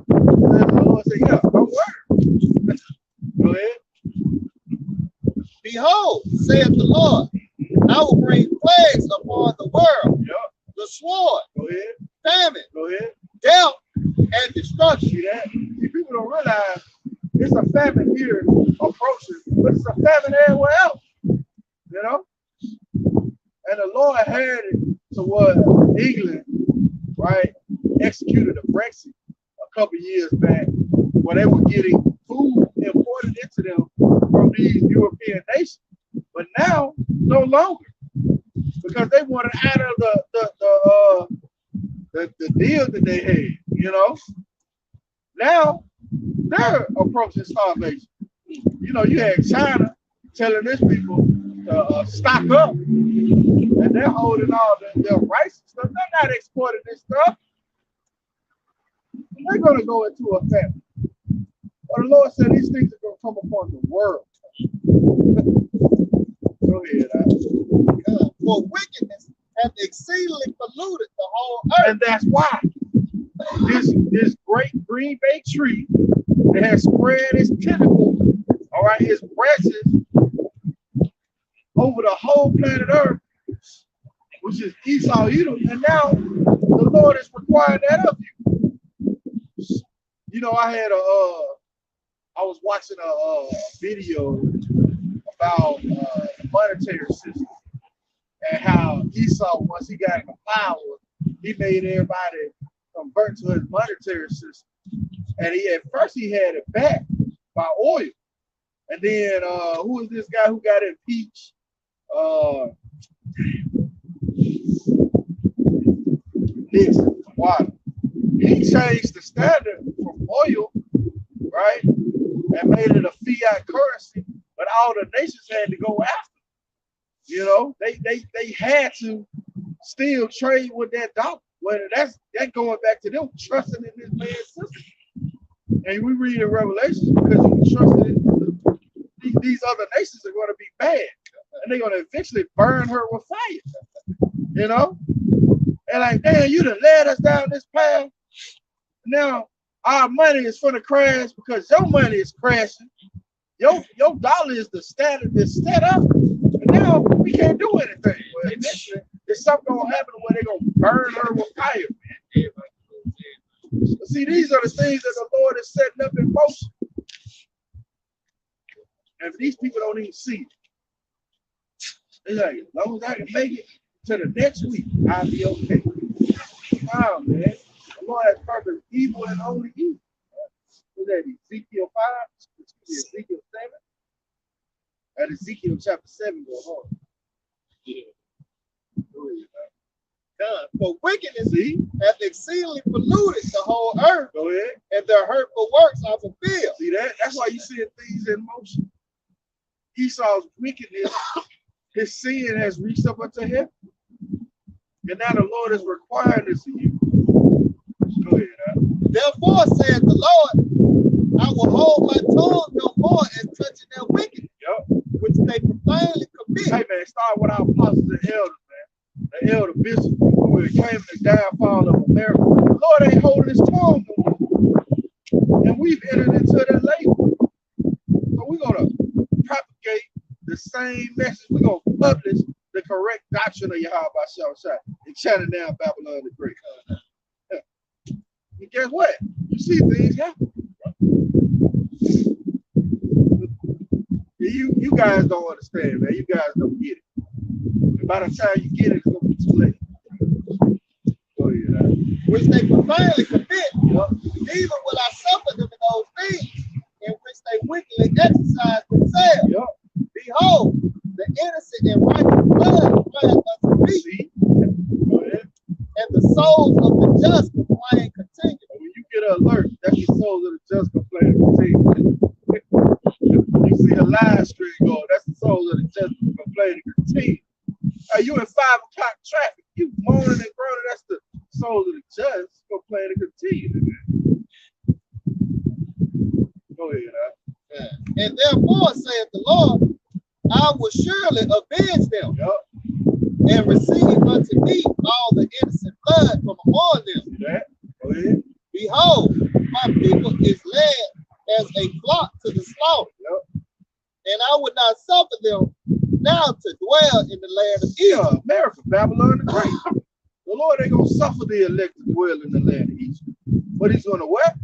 The Lord said, "Yeah, don't worry." Go ahead. Behold, saith the Lord, I will bring plagues upon the world. Yep. The sword, Go ahead. famine, Go ahead. death, and destruction. See that? See, people don't realize it's a famine here approaching, but it's a famine everywhere else. You know? And the Lord had it to what England, right, executed a Brexit a couple years back, where they were getting food imported into them from these European nations. But now, no longer, because they wanted out of the deal that they had. You know, now they're approaching starvation. You know, you had China telling these people to stock up, and they're holding all their rice and stuff. They're not exporting this stuff. They're going to go into a famine. But the Lord said these things are going to come upon the world. Go ahead. For wickedness hath exceedingly polluted the whole earth. And that's why this great green bay tree that has spread its tentacles, all right, its branches over the whole planet Earth, which is Esau, Edom, and now the Lord is requiring that of you. You know, I was watching a video about the monetary system and how Esau, once he got into power, he made everybody convert to his monetary system. And at first he had it backed by oil. And then who is this guy who got impeached? Nixon, water. He changed the standard from oil, right, and made it a fiat currency, but all the nations had to go after. You know, they had to still trade with that dollar. Whether that's going back to them trusting in this man's system. And we read in Revelation, because you trusted in these other nations are going to be bad, and they're going to eventually burn her with fire. You know, and like, damn, you done led us down this path. Now our money is for the crash because your money is crashing. Your dollar is the standard that's set up, and now we can't do anything. Well, eventually, there's something gonna happen where they're gonna burn her with fire, man. See, these are the things that the Lord is setting up in motion. And these people don't even see it. They're like, as long as I can make it to the next week, I'll be okay. Wow, man. The Lord has purpose evil and only evil. What's that? Ezekiel 5, Ezekiel 7, and Ezekiel chapter 7 go on. Yeah. Go ahead, man. For wickedness hath exceedingly polluted the whole earth. Go ahead. And their hurtful works are fulfilled. See that? That's why you see things in motion. Esau's wickedness, his sin has reached up unto heaven. And now the Lord is requiring this of you. Go ahead, Therefore, saith the Lord, I will hold my tongue no more as touching their wickedness, which they profanely commit. Hey, man, start with our apostles and elders, man. The elder bishop who came the downfall of America. The Lord ain't holding his tongue no more. And we've entered into that label. So we're going to propagate the same message. We're going to publish the correct doctrine of Yahawah. and shutting down Babylon the Great. And guess what? You see things happen. You guys don't understand, man. You guys don't get it. And by the time you get it, it's gonna be too late. Go ahead. Which they profanely commit, neither will I suffer them in those things in which they wickedly exercise themselves. Yep. Behold, the innocent and righteous blood cries unto me. See? Go ahead. And the souls of the just complain continually. When you get an alert, that's the souls of the just complain continue. You see a live stream going, that's the souls of the just complaining continue. Are you in 5 o'clock traffic? You moaning and groaning, that's the souls of the just complaining continue. Go ahead, huh? Yeah. And therefore, saith the Lord, I will surely avenge them. Yep. And receive unto me all the innocent blood from among them. See that? Go ahead. Behold, my people is led as a flock to the slaughter. Yep. And I would not suffer them now to dwell in the land of Egypt. Yeah, America, Babylon the Great. The Lord ain't gonna suffer the elect to dwell in the land of Egypt. But he's gonna what?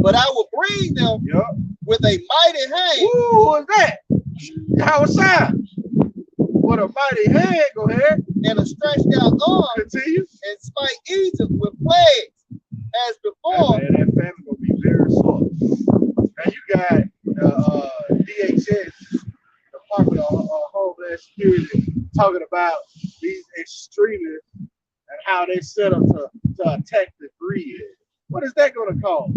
But I will bring them with a mighty hand. Ooh, who is that? Yahawashi. With a mighty hand, go ahead. And a stretched out arm. Continue. And smite Egypt with plagues as before. Man, that famine gonna be very short. And you got DHS, Department of Homeland Security, talking about these extremists and how they set up to attack the grid. What is that gonna cause?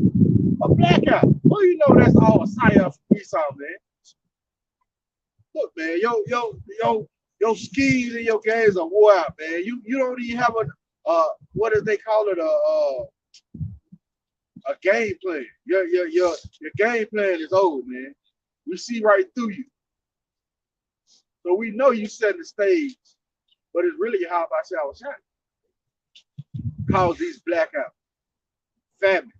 A blackout. Well, you know that's all a psyop for Esau, man. Look, man, your schemes and your games are wore out, man. You don't even have a what do they call it, a game plan. Your game plan is old, man. We see right through you. So we know you set the stage, but it's really how about Yahawashi cause these blackouts, famine.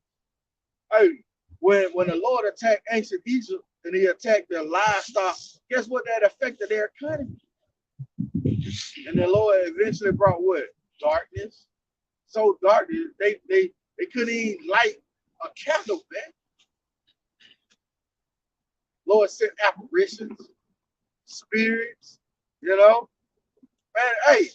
Hey, when the Lord attacked ancient Egypt and he attacked their livestock, guess what that affected their economy? And the Lord eventually brought what? Darkness. So darkness, they couldn't even light a candle, man. Lord sent apparitions, spirits, you know. Man, hey,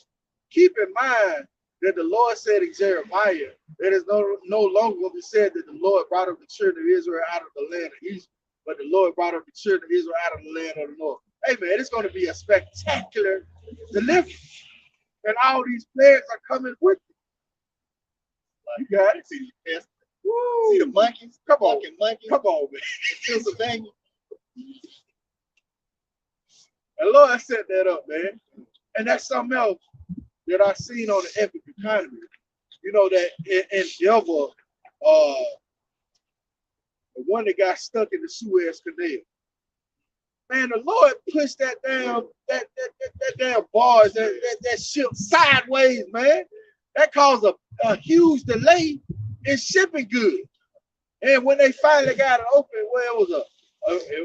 keep in mind that the Lord said in Jeremiah that it's no longer going to be said that the Lord brought up the children of Israel out of the land of Egypt, but the Lord brought up the children of Israel out of the land of the north. Hey, man, it's going to be a spectacular deliverance. And all these plagues are coming with it. You got it. See the monkeys? Come on. Monkeys. Come on, man. Pennsylvania. And Lord set that up, man. And that's something else that I seen on the epic economy. You know that in Yahawah, the one that got stuck in the Suez Canal. Man, the Lord pushed that damn barge, that ship sideways, man. That caused a huge delay in shipping goods. And when they finally got it open, well, it was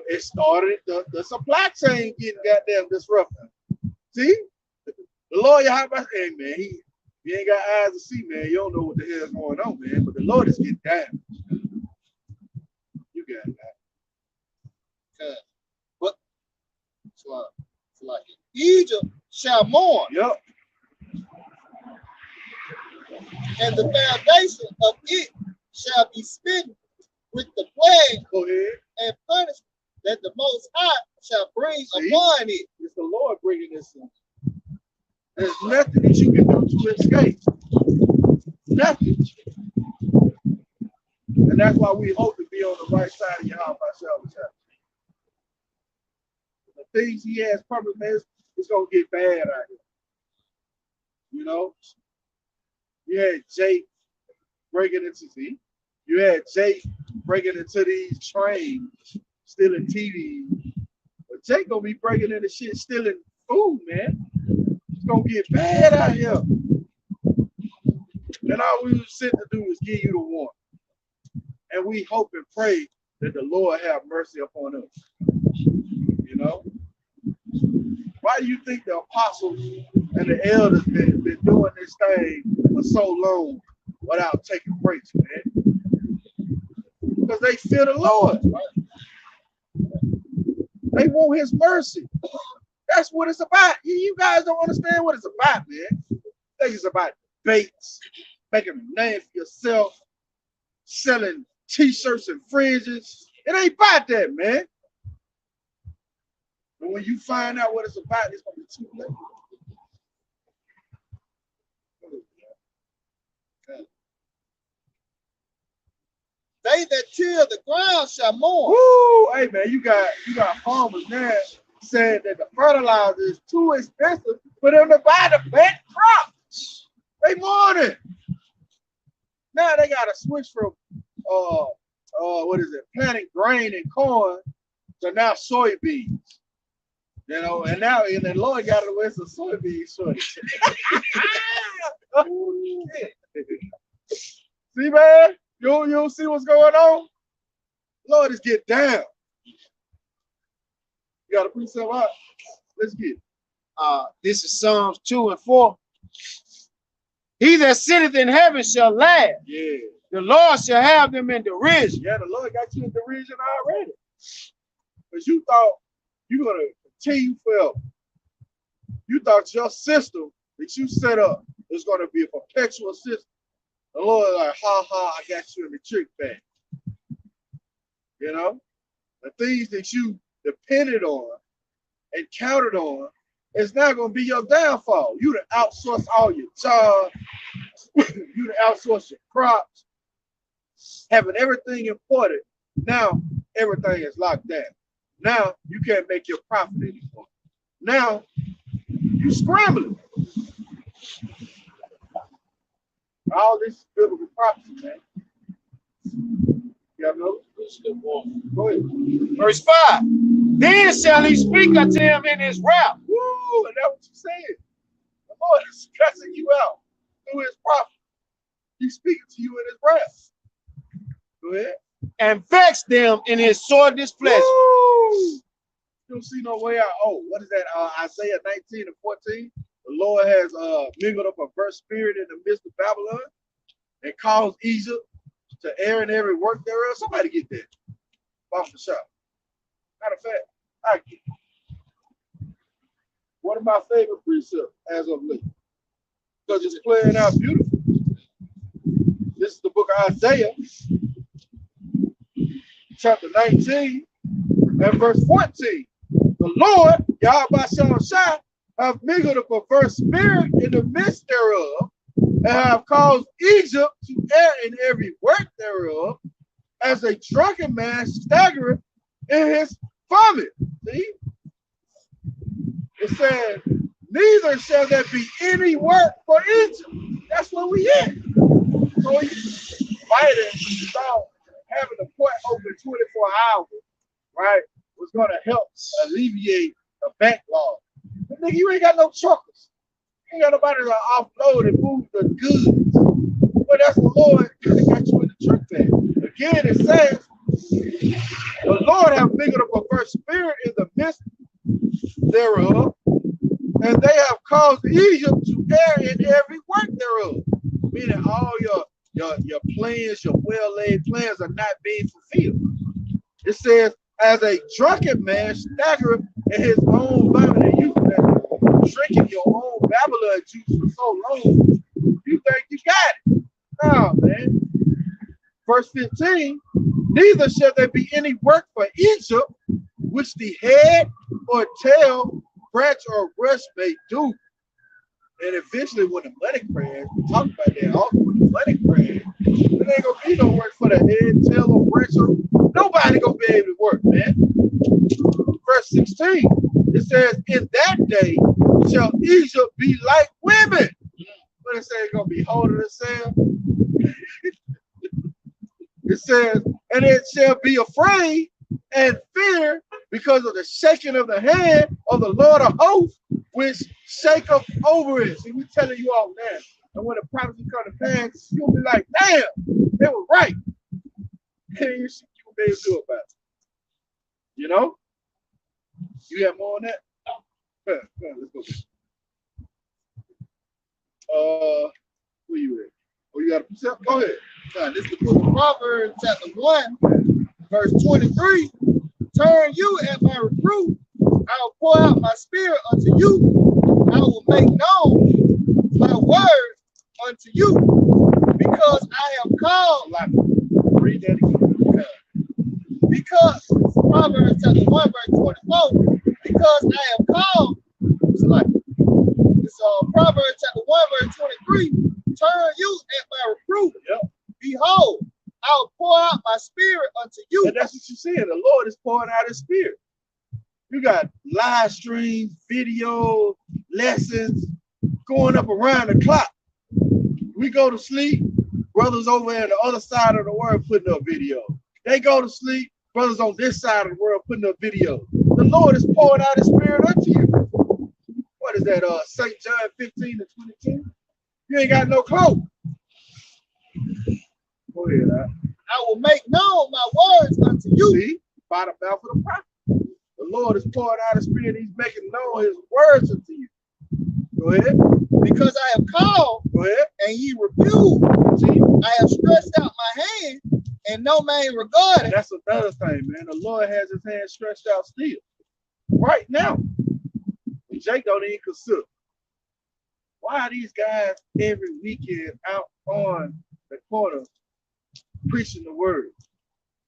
it started the supply chain getting goddamn disrupted. See, the Lord Yahawah, hey man, he ain't got eyes to see, man. You don't know what the hell's going on, man. But the Lord is getting down. You got that. But it's like Egypt shall mourn. Yep. And the foundation of it shall be smitten with the plague. Go ahead. And punishment that the Most High shall bring upon it. It's the Lord bringing this in. There's nothing that you can do to escape. Nothing. And that's why we hope to be on the right side of Yahawashi. The things he has promised, man, it's going to get bad out here. You know? You had Jake breaking into You had Jake breaking into these trains, stealing TVs. But Jake gonna be breaking into shit, stealing food, man. It's gonna get bad out here. And all we was sent to do is give you the warning. And we hope and pray that the Lord have mercy upon us. You know? Why do you think the apostles And the elders been doing this thing for so long without taking breaks, man. Because they fear the Lord. They want his mercy. That's what it's about. You guys don't understand what it's about, man. I think it's about debates, making a name for yourself, selling t-shirts and fringes. It ain't about that, man. But when you find out what it's about, it's gonna be too late. They that till the ground shall mourn. Woo! Hey man, you got farmers now saying that the fertilizer is too expensive for them to buy the best crops. They mourning. Now they gotta switch from planting grain and corn to now soybeans. You know, and the Lord got it with some soybean shortage. See, man, you see what's going on? Lord, let's get down. You gotta put yourself out. Let's get it. This is Psalms 2 and 4. He that sitteth in heaven shall laugh. Yeah. The Lord shall have them in derision. Yeah, the Lord got you in derision already. Because you thought you're going to continue forever. You thought your system that you set up is going to be a perpetual system. The Lord like, ha ha, I got you in the trick bag. You know? The things that you depended on and counted on is not going to be your downfall. You to outsource all your jobs. You to outsource your crops. Having everything imported. Now, everything is locked down. Now, you can't make your profit anymore. Now, you scrambling. All this biblical prophecy, man. You have no? Go ahead. Verse 5. Then shall he speak unto him in his wrath. Woo, and that's what you said. The Lord is stressing you out through his prophet. He's speaking to you in his wrath. Go ahead. And vex them in his sore displeasure. Woo! You don't see no way out. Oh, what is that? Isaiah 19 and 14. The Lord has mingled up a perverse spirit in the midst of Babylon and caused Egypt to err in every work thereof. Somebody get that off the shop. Matter of fact, I get it. One of my favorite precepts as of late. Because it's playing out beautiful. This is the book of Isaiah, chapter 19 and verse 14. The Lord, Yahawashi, have mingled a perverse spirit in the midst thereof, and have caused Egypt to err in every work thereof, as a drunken man staggereth in his vomit. See? It says, neither shall there be any work for Egypt. That's where we at. So Biden thought having the port open 24 hours, right, was going to help alleviate the backlog. But nigga, you ain't got no truckers. You ain't got nobody to offload and move the goods. But that's the Lord that got you in the truck bag. Again, it says, the Lord have mingled a perverse spirit in the midst thereof, and they have caused Egypt to err in every work thereof. Meaning all your plans, your well-laid plans are not being fulfilled. It says, as a drunken man staggereth in his own vomit, and you've been drinking your own Babylon juice for so long, you think you got it. No, man. Verse 15, neither shall there be any work for Egypt, which the head or tail, branch or rush may do. And eventually when the money crash, we talk about that also, when the money crash, there ain't gonna be no work for the head, tail, or branch. Nobody gonna be able to work, man. Verse 16, it says, in that day shall Egypt be like women. What it say, it's gonna be holding itself. It says, and it shall be afraid and fear because of the shaking of the hand of the Lord of hosts, which shake up over it. See, we telling you all now. And when the prophecy come to pass, you'll be like, damn, they were right. And you will be able to do about it. You know? You have more on that? Let's go. Where you at? Oh, you got a precept? Go ahead. God, this is the book of Proverbs, chapter 1, verse 23. Turn you at my reproof. I will pour out my spirit unto you. I will make known my words unto you, because I am called. Like, read that again. Because Proverbs chapter 1, verse 24. Because I am called. It's like it's Proverbs chapter 1, verse 23. Turn you at my reproof. Yep. Behold, I will pour out my spirit unto you. And that's what you said. The Lord is pouring out his spirit. You got live streams, video, lessons going up around the clock. We go to sleep, brothers over on the other side of the world putting up video. They go to sleep, brothers on this side of the world putting up video. The Lord is pouring out his spirit unto you. What is that? St. John 15 and 22? You ain't got no clothes. Go ahead. I will make known my words unto you. See, by the mouth of the prophet. The Lord is pouring out his spirit. He's making known his words unto you. Go ahead. Because I have called, Go ahead. and ye refused. See, I have stretched out my hand, and no man regarded. And that's another thing, man. The Lord has his hand stretched out still. Right now. And Jake don't even consider. Why are these guys every weekend out on the corner preaching the word?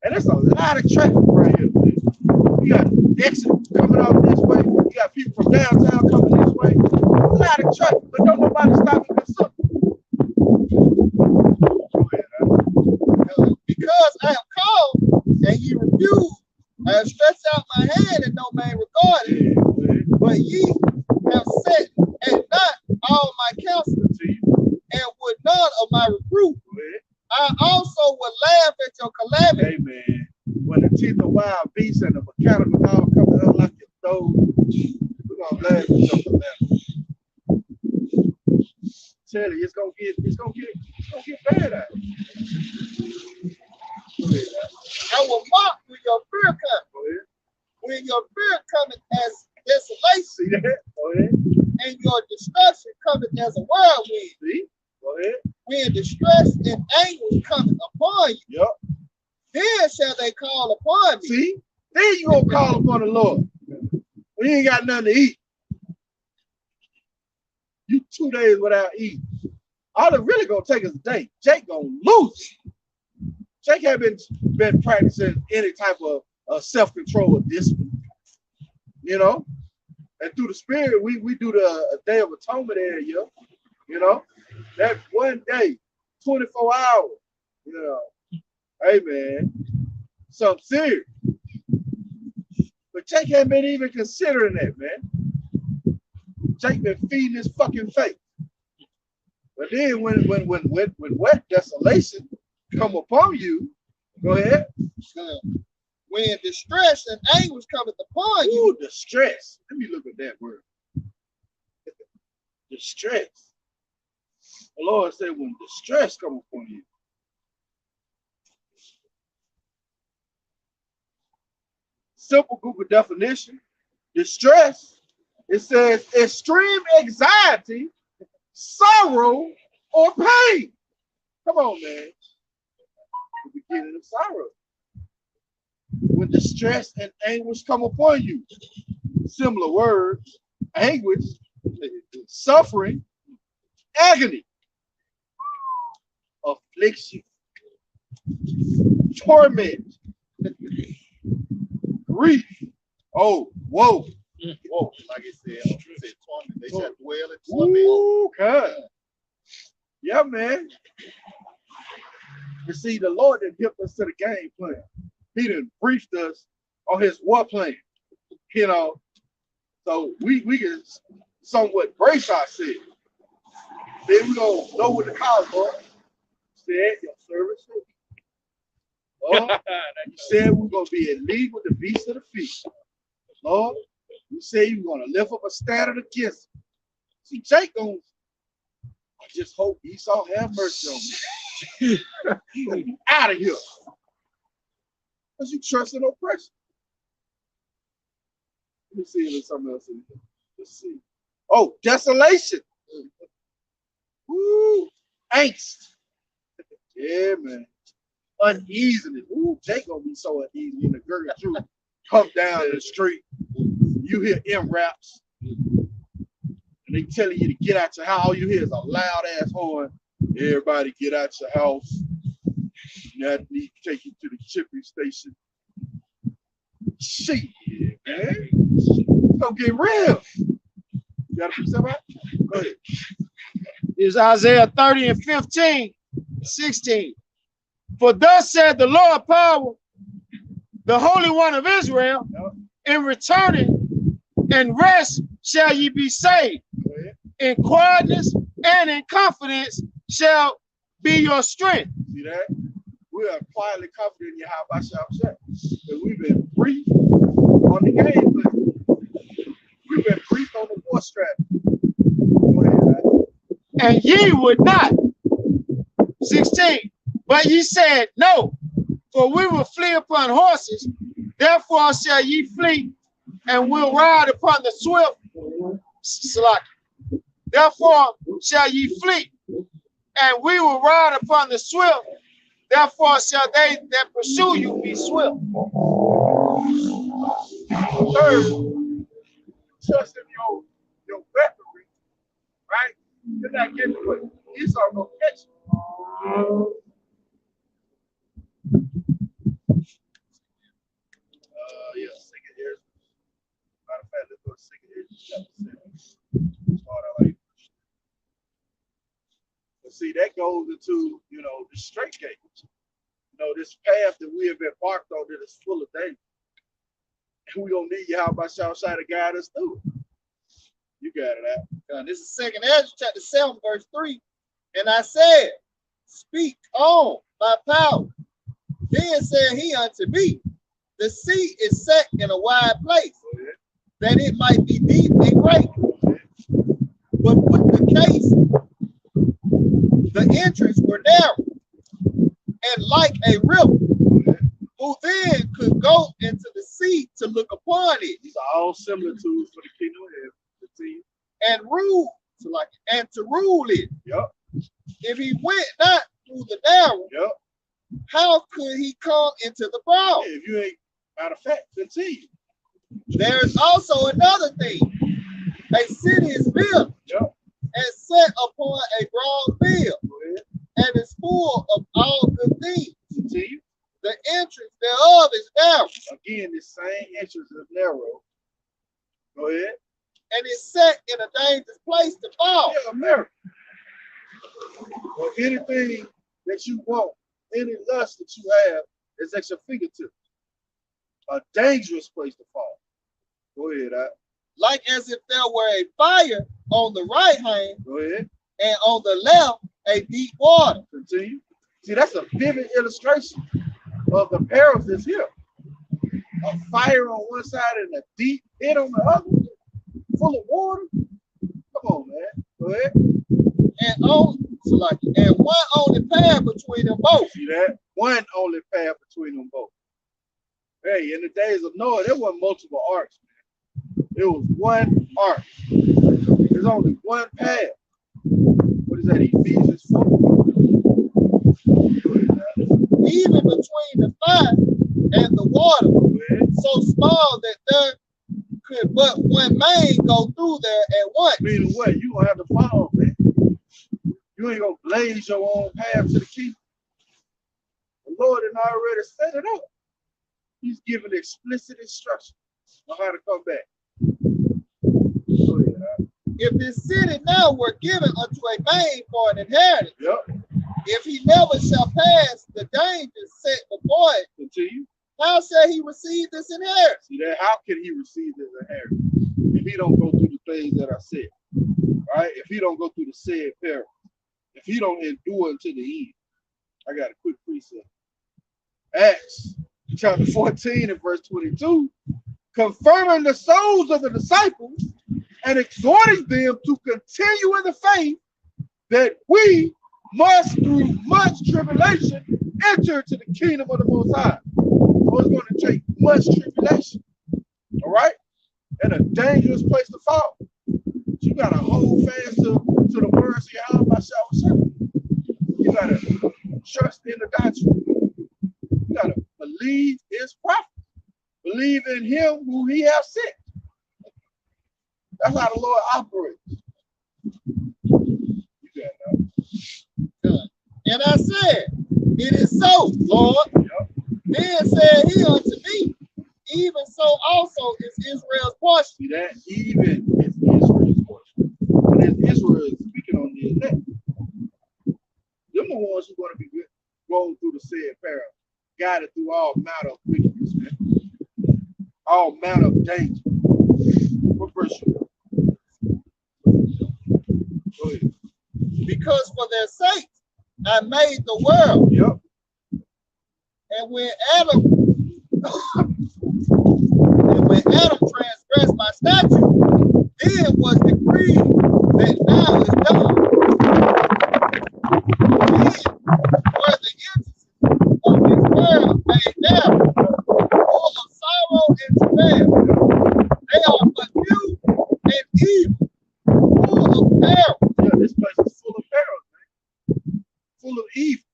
And there's a lot of traffic right here, man. You got exit coming out this way. You got people from downtown coming this way. A lot of traffic, but don't nobody stop and consider. Go ahead, because I have called, and ye refused. I have stretched out my hand, and no man regarded. But ye have set at naught all my counsel, and would none of my reproof. I also would laugh at your calamity. Amen. When the teeth of wild beasts and the mechanical dog coming up like your stove, we're gonna laugh at your calamity. Tell you, it's gonna get bad at it. I will mock when your fear cometh. When your fear cometh as desolation. See that? Go ahead. And your destruction cometh as a whirlwind. See? Go ahead. When distress and anguish cometh upon you. Yep. Then shall they call upon me. See? Then you gonna call upon the Lord. When you ain't got nothing to eat. You 2 days without eating. All it really gonna take is a day. Jake gonna lose. Jake haven't been practicing any type of self-control or discipline. You know? And through the spirit, we do the Day of Atonement every year. You know? That one day, 24 hours. You know? Hey, man. Something serious. But Jake hasn't been even considering that, man. Jake been feeding his fucking faith. But then when wet desolation come upon you, go ahead. When distress and anguish cometh upon you. Ooh, distress. Let me look at that word. Distress. The Lord said when distress come upon you. Simple Google definition. Distress. It says extreme anxiety, sorrow, or pain. Come on, man. The beginning of sorrow. When distress and anguish come upon you. Similar words. Anguish, suffering, agony, affliction, torment, grief. Oh, whoa. Whoa, like it said torment. They said dwell in torment. Ooh, God. Yeah, man. You see, the Lord didn't help us to the game plan. He done briefed us on his war plan. You know, so we can somewhat brace ourselves. Then we gonna know what the call for. Said your service. You said we're gonna be in league with the beasts of the field. Lord, you say you're gonna lift up a standard against him. See, Jake gonna, I just hope Esau have mercy on me. You're gonna be out of here. Because you trust in oppression. Let me see if there's something else in here. Let's see. Oh, desolation. Woo, angst. Yeah, man. Uneasiness. Ooh, Jake gonna be so uneasy in the girl too. Come down the street, you hear M raps, and they telling you to get out your house. All you hear is a loud ass horn. Everybody get out your house. Now I need to take you to the shipping station. Shit, man. It's gonna get real. You gotta put something out? Go ahead. Is Isaiah 30 and 15, 16. For thus said the Lord power, the Holy One of Israel, in returning and rest shall ye be saved. In quietness and in confidence shall be your strength. See that? We are quietly confident in Yahawashi. Because we've been briefed on the game plan. We've been briefed on the war strategy. Go ahead, right? And ye would not. 16. But ye said, no, for we will flee upon horses. Therefore shall ye flee, and will ride upon the swift. Therefore shall ye flee, and we will ride upon the swift. Therefore shall they that pursue you be swift. Third, trust in your weaponry, right? You're not getting away. Esau gonna catch you. Yeah, second here. Matter of fact, let's go to second here. Chapter 7. Start out like but see, that goes into, the straight gate. This path that we have embarked on that is full of danger. And we're going to need Yahawashi to guide us through it. You got it out. This is 2nd Ezra chapter 7, verse 3. And I said, speak on my power. Then said he unto me, the sea is set in a wide place, that it might be deep and great. But with the case, the entrance were narrow, and like a river, who then could go into the sea to look upon it. These are all similitudes for the kingdom of heaven. And rule, to rule it. Yep. If he went not through the narrow, yep, how could he come into the broad? If you ain't, matter of fact, continue. There's also another thing. A city is built, yep, and set upon a broad field, and is full of all good things. Continue. The entrance thereof is narrow. Again, the same entrance is narrow. Go ahead. And it's set in a dangerous place to fall. Yeah, America. Or anything that you want, any lust that you have is at your fingertips. A dangerous place to fall. Go ahead, like as if there were a fire on the right hand. Go ahead. And on the left, a deep water. Continue. See, that's a vivid illustration of the perils that's here. A fire on one side and a deep pit on the other, full of water. Come on, man. Go ahead. And one only path between them both. See that? One only path between them both. Hey, in the days of Noah, there wasn't multiple arcs, man. It was one arc. There's only one path. What is that? Ephesians 4. Even between the fire and the water, so small that there could but one man go through there at once. Meaning what? You gonna have to follow, man. You ain't gonna blaze your own path to the kingdom. The Lord had already set it up. He's given explicit instructions on how to come back. If this city now were given unto a man for an inheritance, yep, if he never shall pass the dangers set before it, continue. How shall he receive this inheritance? See that? How can he receive this inheritance if he don't go through the things that I said? Right? If he don't go through the said peril, if he don't endure until the end. I got a quick precept. Acts chapter 14 and verse 22, confirming the souls of the disciples and exhorting them to continue in the faith, that we must through much tribulation enter into the kingdom of the Most High. So it's going to take much tribulation, all right, and a dangerous place to fall. You got to hold fast to to the words of Yahawashi. You gotta trust in the doctrine. You gotta believe his prophet. Believe in him who he has sent. That's how the Lord operates. You got that. And I said, it is so, Lord. Yep. Then said he unto me, even so also is Israel's portion. See that? Even is Israel's portion. And as Israel is speaking on the elect, them the ones who want to be going through the said peril, guided through all manner of wickedness, man. All manner of danger. What verse you got? Go ahead. Because for their sake I made the world. Yep. And when Adam transgressed my statute, then was decreed that now is done. Then were the instances of his world made narrow, full of sorrow and travail. They are but few and evil, full of peril. Yeah, this place is full of perils, man. Full of evil.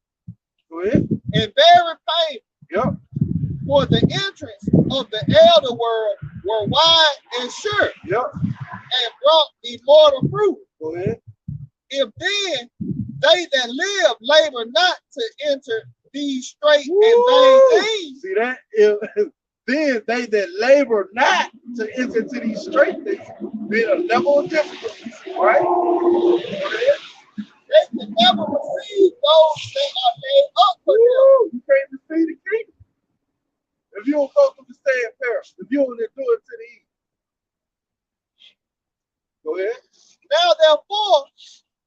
Go ahead. And very painful. Yep. For the entrance of the elder world were wide and sure, Yep. and brought immortal fruit. Go ahead. If then they that live labor not to enter these straight and vain things, See that? Then they that labor not to enter into these straight things, be a level of difficulty, right? Go ahead. they can never receive those that are made up for them. You can't receive the kingdom if you don't go through the same peril. If you don't endure it to the end. Go ahead. Now therefore,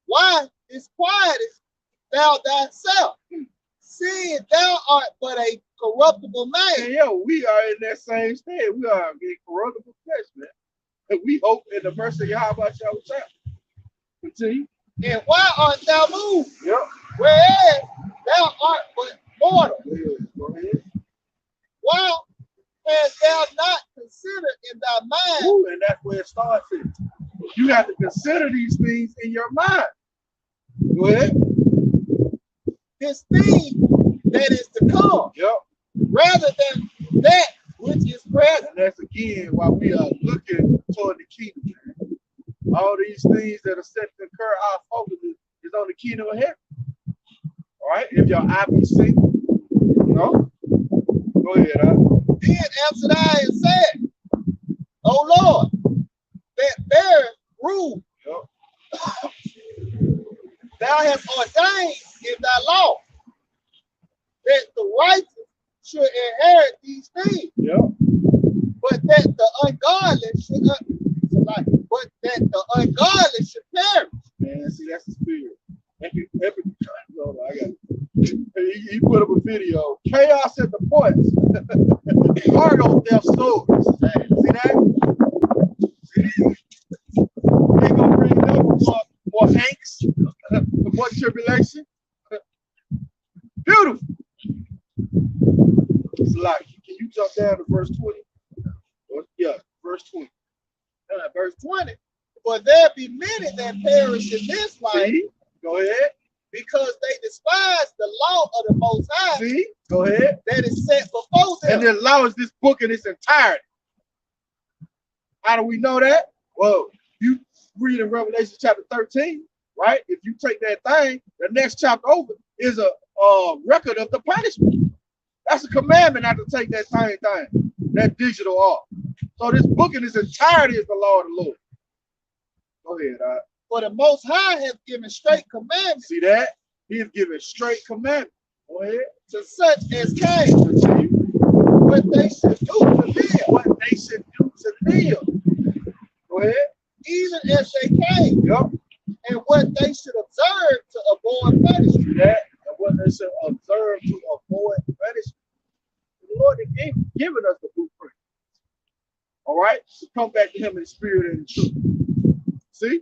why disquietest thou thyself, seeing thou art but a corruptible man? And yo, we are in that same state. We are in corruptible flesh, man. And we hope in the mercy of Yahawashi. Continue. And why art thou moved? Yep. Whereas thou art but mortal. Go ahead. Why hast thou not considered in thy mind? Ooh, and that's where it starts. You have to consider these things in your mind. Go ahead. This thing that is to come, Yep. rather than that which is present. And that's again why we are looking toward the kingdom. All these things that are set to occur, our focus is on the kingdom of heaven. All right. If your eye be seen, no. Go ahead. Then answered I and said, O Lord, that beareth rule, Yep. thou hast ordained in thy law that the righteous should inherit these things, Yep. but that the ungodly should perish. Man, see, that's the spirit. Hold on, I got it. He put up a video. Chaos at the points. Cargo theft stores. See that? Ain't gonna bring no more angst, more tribulation. Beautiful. It's like, can you jump down to verse 20? Yeah, verse 20. Verse 20. For there be many that perish in this life. See? Go ahead. Because they despise the law of the Most High. See? Go ahead. That is set before them. And then allows this book in its entirety. How do we know that? Well, you read in Revelation chapter 13, right? If you take that thing, the next chapter over is a record of the punishment. That's a commandment not to take that thing, that digital off. So this book in its entirety is the law of the Lord. Go ahead. For the Most High has given straight commandments. See that? He has given straight commandments. Go ahead. To such as came. What they should do to live. What they should do to live. Go ahead. Even as they came. Yep. And what they should observe to avoid punishment. That and what they should observe to avoid punishment. The Lord has given us the blueprint. All right? So come back to him in spirit and in truth. See?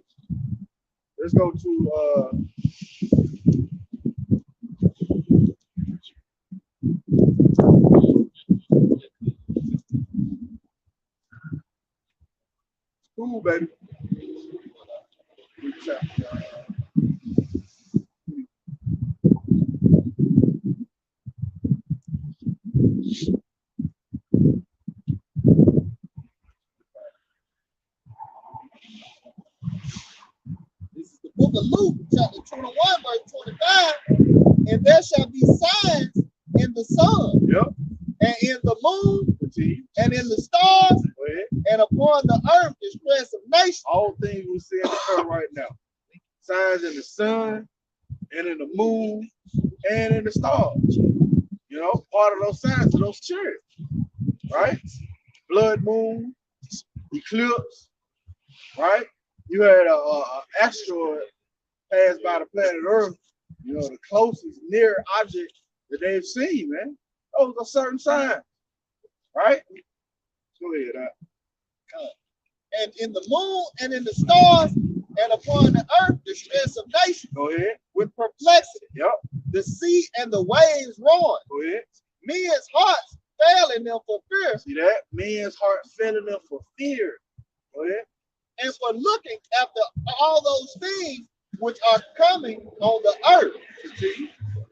Let's go to school, baby. And there shall be signs in the sun, Yep. and in the moon, Continue. and in the stars, Go ahead. and upon the earth distress of nations. All things we see in the earth right now. Signs in the sun, and in the moon, and in the stars. You know, part of those signs of those chariots. Right? Blood moon, eclipse, right? You had a asteroid pass by the planet Earth, you know, the closest near object that they've seen, man. Those are certain signs, right? Go ahead. And in the moon, and in the stars, and upon the earth distress of nations. Go ahead. With perplexity. Yep. The sea and the waves roaring. Go ahead. Men's hearts failing them for fear. See that? Men's heart failing them for fear. Go ahead. And for looking after all those things which are coming on the earth.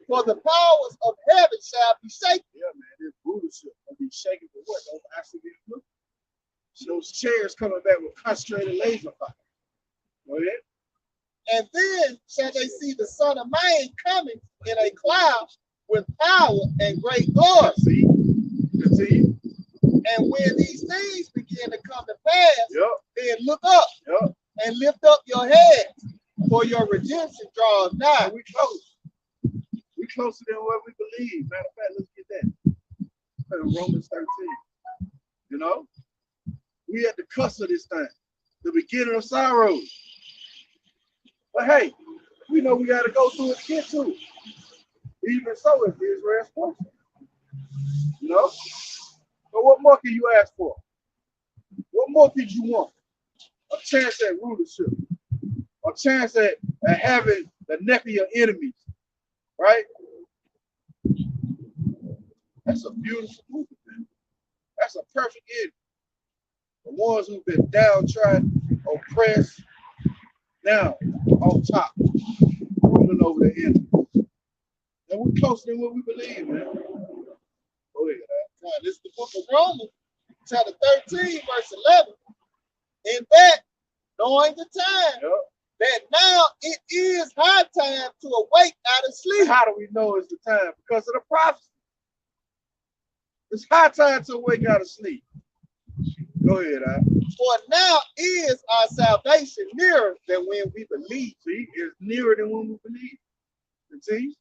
For the powers of heaven shall be shaken. Yeah, man, this rulership will be shaken for what? Those actually look. Those chairs coming back with concentrated laser fire. Go ahead. And then shall they see the Son of Man coming in a cloud with power and great glory. See? Continue. And when these things begin to come to pass, Yep. then look up and lift up your heads, for your redemption draws nigh. And we close. We closer than what we believe. Matter of fact, let's get that. Romans 13. You know? We at the cusp of this thing. The beginning of sorrow. But hey, we know we got to go through it to get to it. Even so, it's Israel's portion. You know? But what more can you ask for? What more could you want? A chance at rulership. A chance at having the neck of your enemies. Right? That's a beautiful movie, man. That's a perfect ending. The ones who've been downtrodden, oppressed, now on top, ruling over the enemy. And we're closer than what we believe, man. Go ahead. Now, this is the book of Romans, chapter 13, verse 11. In that, knowing the time, that now it is high time to awake out of sleep. How do we know it's the time? Because of the prophecy. It's high time to awake out of sleep. Go ahead, For now is our salvation nearer than when we believe. See, it's nearer than when we believe. See?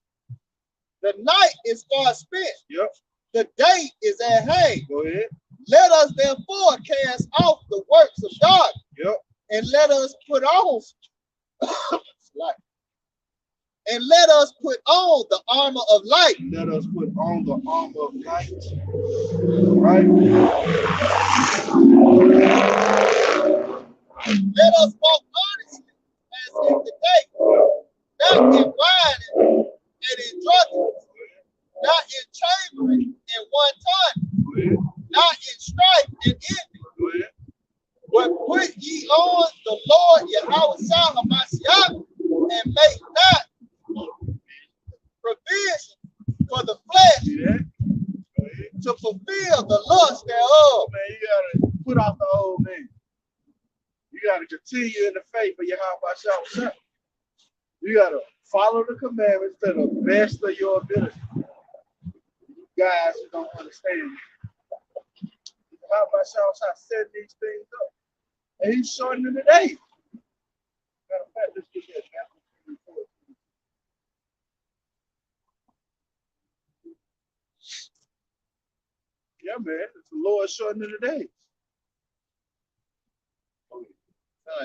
The night is far spent. Yep. The day is at hand. Go ahead. Let us therefore cast off the works of darkness. Yep. And let us put on and let us put on the armor of light. Let us put on the armor of light. Right? Let us walk honestly as in the day, not in riding and in drunkenness, not in chambering in one time, not in strife and envy. But put ye on the Lord Yahawashi and make not provision for the flesh to fulfill the lust thereof. Man, you gotta put off the old man. You gotta continue in the faith of Yahawashi. You gotta follow the commandments to the best of your ability. You guys who don't understand, Yahawashi set these things up, and he's shortening the day. Matter of fact, let's get that. Yeah, man, it's the Lord shortening the days.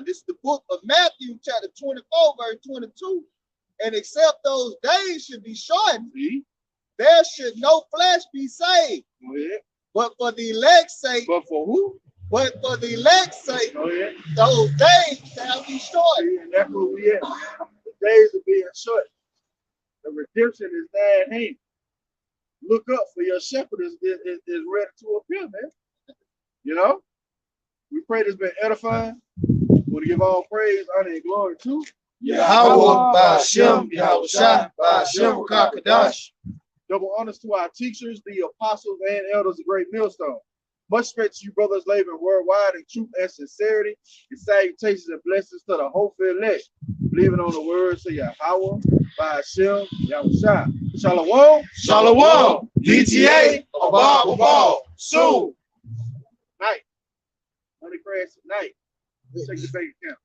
This is the book of Matthew, chapter 24, verse 22. And except those days should be shortened, there should no flesh be saved. But for the elect's sake. But for who? But for the elect's sake, those days shall be shortened. And that's where we at. The days are being shortened. The redemption is nigh at hand. Look up, for your shepherd is ready to appear, man. You know? We pray this been edifying. We want to give all praise, honor, and glory to Yahawah, bahasham, Yahawashi, bahasham, Qadash. Double honors to our teachers, the apostles and elders of Great Millstone. Much respect to you, brothers, laboring worldwide in truth and sincerity, and salutations and blessings to the whole elect, believing on the words of Yahawah, bahasham, Yahawashi. Shalom. Shalom. DTA. Above. Soon. Night. Money crash at night. Check your bank account.